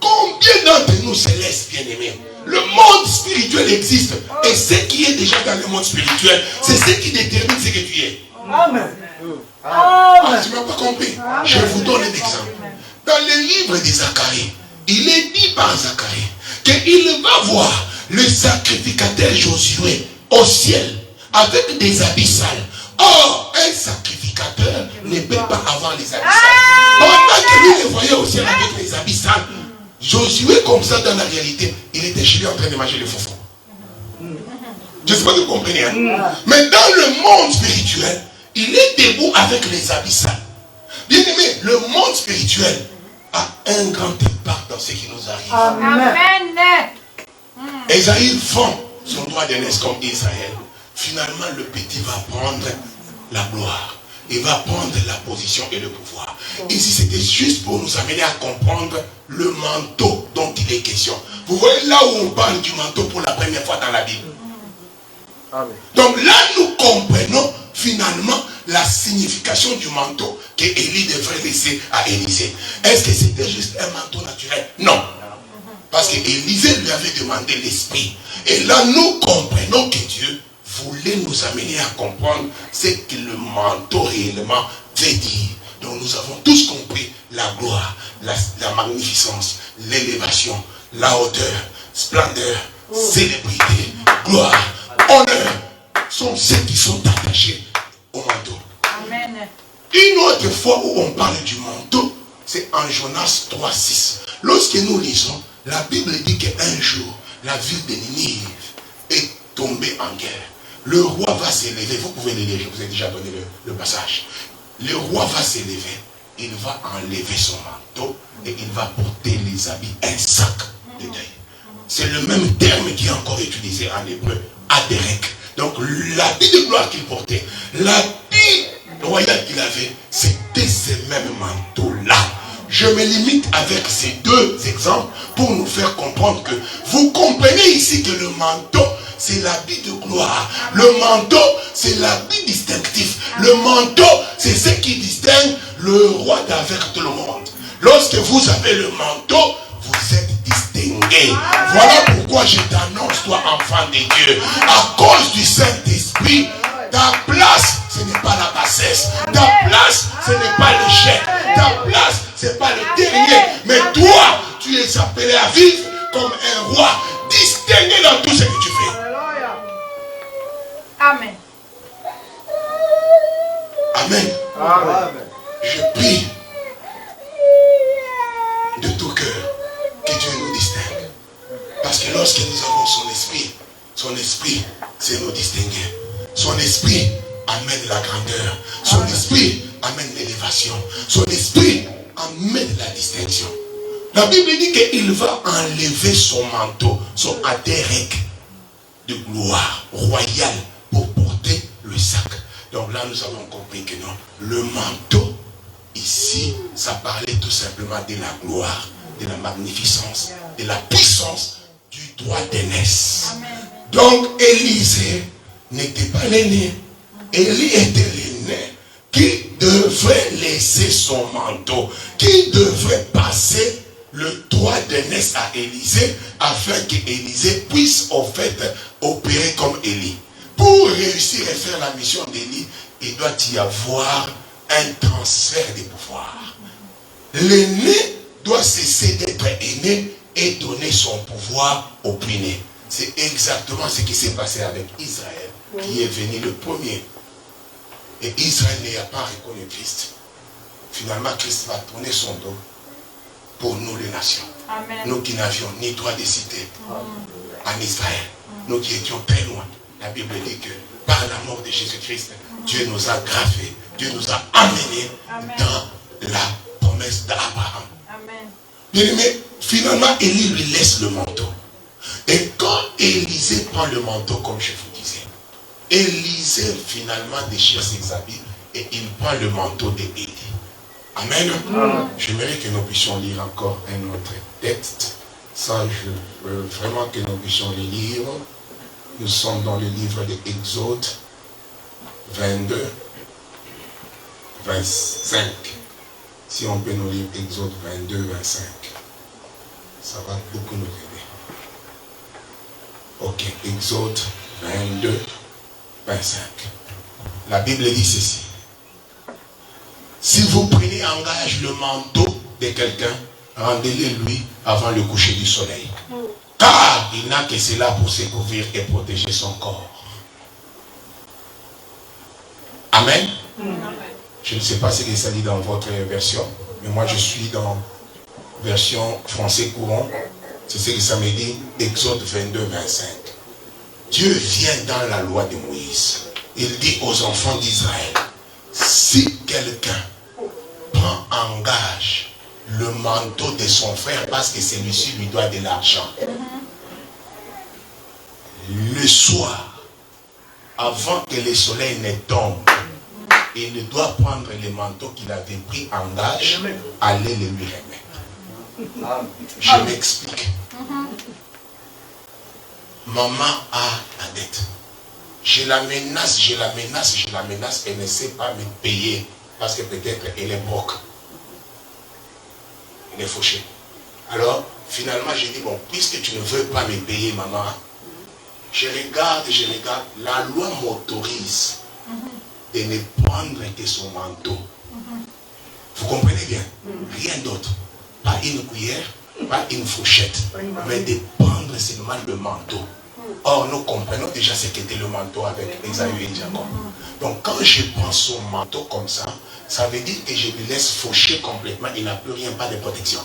Combien d'entre nous se laissent bien aimer? Le monde spirituel existe. Et ce qui est déjà dans le monde spirituel, c'est ce qui détermine ce que tu es. Amen. Ah, tu ne m'as pas compris. Je vous donne un exemple. Dans le livre de Zacharie, il est dit par Zacharie qu'il va voir le sacrificateur Josué au ciel avec des habits sales. Or, un sacrificateur ne peut pas avoir les habits sales. Pendant que lui le voyait aussi avec les habits sales, Josué, comme ça, dans la réalité, il était chez lui en train de manger le fofo. Je ne sais pas si vous comprenez. Hein? Mais dans le monde spirituel, il est debout avec les habits sales. Bien aimé, le monde spirituel a un grand impact dans ce qui nous arrive. Amen. Esaïe vend son droit d'aînesse comme Israël. Finalement, le petit va prendre la gloire. Il va prendre la position et le pouvoir. Ici, c'était juste pour nous amener à comprendre le manteau dont il est question. Vous voyez là où on parle du manteau pour la première fois dans la Bible. Amen. Donc là, nous comprenons finalement la signification du manteau que Élie devrait laisser à Élisée. Est-ce que c'était juste un manteau naturel? Non. Parce que Élisée lui avait demandé l'esprit. Et là, nous comprenons que Dieu voulait nous amener à comprendre ce que le manteau réellement veut dire. Donc nous avons tous compris la gloire, la magnificence, l'élévation, la hauteur, splendeur, célébrité, gloire, honneur sont ceux qui sont attachés au manteau. Amen. Une autre fois où on parle du manteau, c'est en Jonas 3,6. Lorsque nous lisons, la Bible dit qu'un jour, la ville de Ninive est tombée en guerre. Le roi va s'élever, vous pouvez le lire, je vous ai déjà donné le passage. Le roi va s'élever, il va enlever son manteau et il va porter les habits, un sac de deuil. C'est le même terme qui est encore utilisé en hébreu, Aderek. Donc l'habit de gloire qu'il portait, l'habit royal qu'il avait, c'était ces mêmes manteaux-là. Je me limite avec ces deux exemples pour nous faire comprendre que vous comprenez ici que le manteau, c'est l'habit de gloire. Le manteau, c'est l'habit distinctif. Le manteau, c'est ce qui distingue le roi d'avec tout le monde. Lorsque vous avez le manteau, vous êtes distingué. Voilà pourquoi je t'annonce, toi, enfant de Dieu, à cause du Saint-Esprit, ta place, ce n'est pas la bassesse. Ta place, ce n'est pas l'échec. Ta place, ce n'est pas le dernier. Mais toi, tu es appelé à vivre comme un roi, distingué dans tout ce que tu fais. Amen. Amen. Amen. Je prie de tout cœur que Dieu nous distingue. Parce que lorsque nous avons son esprit, c'est nous distinguer. Son esprit amène la grandeur. Son esprit amène l'élévation. Son esprit amène la distinction. La Bible dit qu'il va enlever son manteau, son adérec de gloire royale pour porter le sac. Donc là, nous avons compris que non, le manteau, ici, ça parlait tout simplement de la gloire, de la magnificence, de la puissance du droit d'aînesse. Donc, Élisée n'était pas l'aîné. Élie était l'aîné qui devrait laisser son manteau, qui devrait passer le droit d'aînesse à Élisée, afin qu'Élisée puisse en fait opérer comme Élie. Pour réussir à faire la mission d'Élie, il doit y avoir un transfert des pouvoirs. L'aîné doit cesser d'être aîné et donner son pouvoir au plus né. C'est exactement ce qui s'est passé avec Israël, qui est venu le premier. Et Israël n'a pas reconnu Christ. Finalement, Christ va tourner son dos pour nous les nations. Amen. Nous qui n'avions ni droit de citer en Israël, nous qui étions très loin. La Bible dit que par la mort de Jésus-Christ, Dieu nous a gravés, Dieu nous a amenés dans la promesse d'Abraham. Bien aimé, finalement, Élie lui laisse le manteau. Et quand Élisée prend le manteau, comme je vous disais, Élisée finalement déchire ses habits et il prend le manteau d'Élie. Amen. J'aimerais que nous puissions lire encore un autre texte. Ça, je veux vraiment que nous puissions les lire. Nous sommes dans le livre de Exode 22, 25. Si on peut nous lire Exode 22, 25. Ça va beaucoup nous aider. Ok, Exode 22, 25. La Bible dit ceci. Si vous prenez en gage le manteau de quelqu'un, rendez-le lui avant le coucher du soleil. Car il n'a que cela pour se couvrir et protéger son corps. Amen. Je ne sais pas ce que ça dit dans votre version, mais moi je suis dans version français courant. C'est ce que ça me dit, Exode 22, 25. Dieu vient dans la loi de Moïse. Il dit aux enfants d'Israël, si quelqu'un prend en gage le manteau de son frère parce que celui-ci lui doit de l'argent, le soir, avant que le soleil ne tombe, il doit prendre le manteau qu'il avait pris en gage, aller le lui remettre. Je m'explique. Maman a la dette. Je la menace, elle ne sait pas me payer parce que peut-être elle est broke. Elle est fauchée. Alors, finalement, j'ai dit, bon, puisque tu ne veux pas me payer, maman, je regarde, la loi m'autorise de ne prendre que son manteau. Vous comprenez bien? Rien d'autre. Pas une cuillère, pas une fourchette, mais de prendre seulement le manteau. Or, nous comprenons déjà ce qu'était le manteau avec Esaü et Jacob. Donc, quand je prends son manteau comme ça, ça veut dire que je lui laisse faucher complètement. Il n'a plus rien, pas de protection.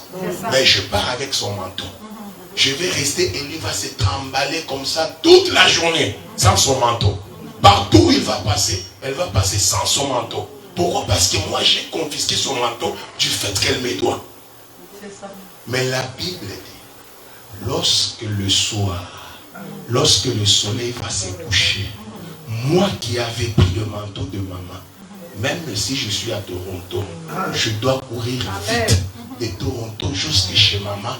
Mais je pars avec son manteau. Je vais rester et lui va se trimballer comme ça toute la journée, sans son manteau. Partout où il va passer, elle va passer sans son manteau. Pourquoi? Parce que moi, j'ai confisqué son manteau du fait qu'elle me doit. Mais la Bible dit, lorsque le soir, lorsque le soleil va se coucher, moi qui avais pris le manteau de maman, même si je suis à Toronto, je dois courir vite de Toronto jusqu'à chez maman,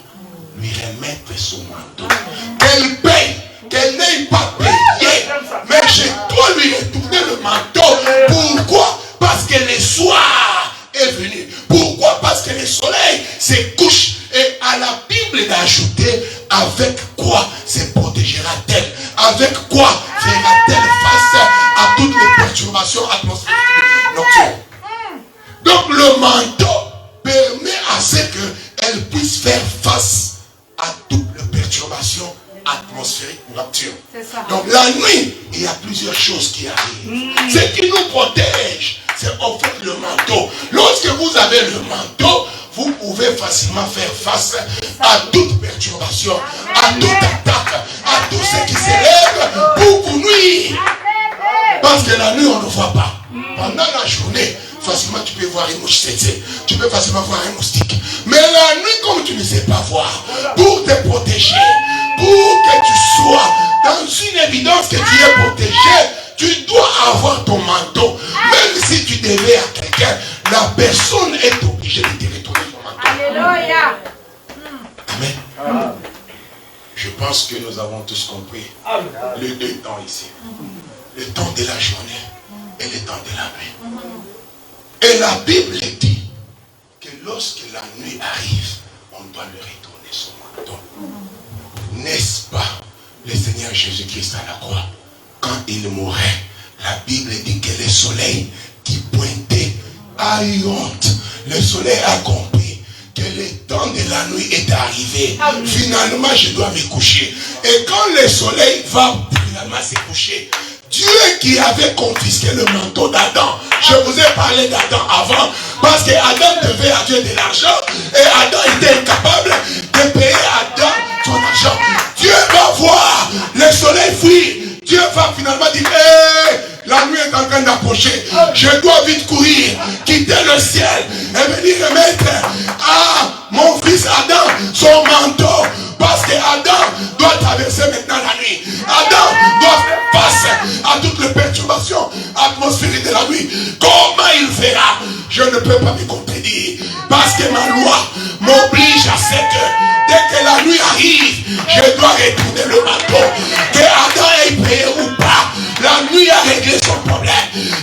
lui remettre son manteau. Qu'elle paye, qu'elle n'ait pas payé, mais je dois lui retourner le manteau. Pourquoi? Parce que le soir est venu. Pourquoi? Parce que le soleil se couche. Et à la Bible d'ajouter, avec quoi se protégera-t-elle? Avec quoi fera-t-elle face à toutes les perturbations atmosphériques nocturnes? Donc le manteau permet à ce qu'elle puisse faire face à toutes les perturbations atmosphériques nocturnes. Donc la nuit, il y a plusieurs choses qui arrivent. Ce qui nous protège, c'est en fait le manteau. Lorsque vous avez le manteau, vous pouvez facilement faire face à toute perturbation, à toute attaque, à tout ce qui s'élève pour vous nuire. Parce que la nuit, on ne voit pas. Pendant la journée, facilement tu peux voir une mouche tsetse, tu peux facilement voir un moustique. Mais la nuit, comme tu ne sais pas voir, pour te protéger, pour que tu sois dans une évidence que tu es protégé, tu dois avoir ton manteau. Même si tu devais à quelqu'un, la personne est obligée de te retourner son manteau. Alléluia. Amen. Je pense que nous avons tous compris les deux temps ici. Le temps de la journée et le temps de la nuit. Et la Bible dit que lorsque la nuit arrive, on doit lui retourner son manteau. N'est-ce pas le Seigneur Jésus-Christ à la croix? Quand il mourait, la Bible dit que le soleil qui pointait a eu honte. Le soleil a compris que le temps de la nuit est arrivé. Finalement, je dois me coucher. Et quand le soleil va finalement se coucher, Dieu qui avait confisqué le manteau d'Adam, je vous ai parlé d'Adam avant, parce que Adam devait à Dieu de l'argent, et Adam était incapable de payer Adam son argent. Dieu va voir le soleil fuir. Dieu va finalement dire, hey, la nuit est en train d'approcher, je dois vite courir, quitter le ciel et venir remettre à mon fils Adam son manteau, parce que Adam doit traverser maintenant la nuit. Adam doit faire face à toutes les perturbations atmosphériques de la nuit. Comment il fera? Je ne peux pas me contredire, parce que ma loi m'oblige à ce que dès que la nuit arrive, je dois retourner le manteau. Que Adam ait payé ou pas, la nuit a réglé son problème.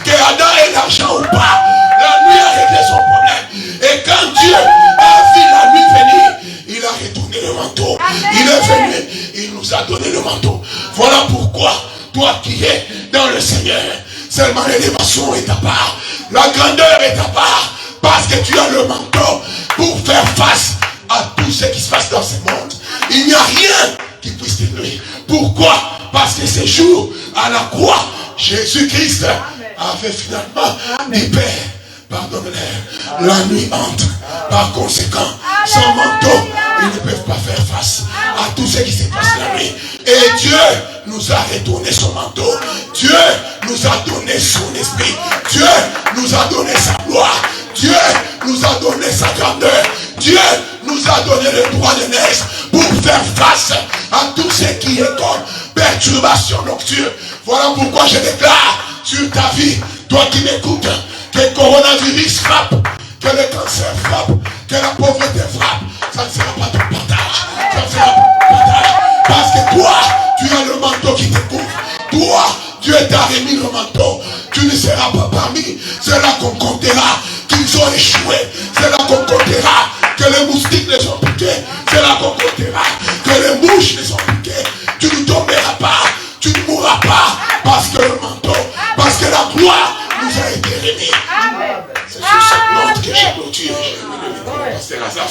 Que Adam ait l'argent ou pas, la nuit a réglé son problème. Et quand Dieu a vu la nuit venir, il a retourné le manteau. Il est venu, il nous a donné le manteau. Voilà pourquoi, toi qui es dans le Seigneur, seulement l'élévation est ta part, la grandeur est ta part, parce que tu as le manteau pour faire face à tout ce qui se passe dans ce monde. Il n'y a rien qui puisse te nuire. Pourquoi? Parce que ce jour, à la croix, Jésus-Christ avait finalement dit, Père, pardonne-les. La nuit entre. Par conséquent, sans manteau, ils ne peuvent pas faire face à tout ce qui se passe la nuit. Et Dieu nous a retourné son manteau. Dieu nous a donné son esprit. Dieu nous a donné sa gloire. Dieu nous a donné sa grandeur. Dieu nous a donné le droit de naître pour faire face à tout ce qui est comme perturbation nocturne. Voilà pourquoi je déclare sur ta vie, toi qui m'écoutes, que le coronavirus frappe, que le cancer frappe, que la pauvreté frappe. Ça ne sera pas ton partage. Ça ne sera pas ton partage. Parce que toi, tu as le manteau qui te couvre. Toi, Dieu t'a remis le manteau. Tu ne seras pas parmi ceux-là qu'on comptera qu'ils ont échoué. C'est là qu'on comptera que les moustiques les ont piqués. C'est là qu'on comptera que les mouches les ont piqués. Tu ne tomberas pas. Tu ne mourras pas. Parce que le manteau, parce que la gloire nous a été remise. C'est sur cette note que j'ai clôturé. J'ai mis le micro. Pasteur Azaf.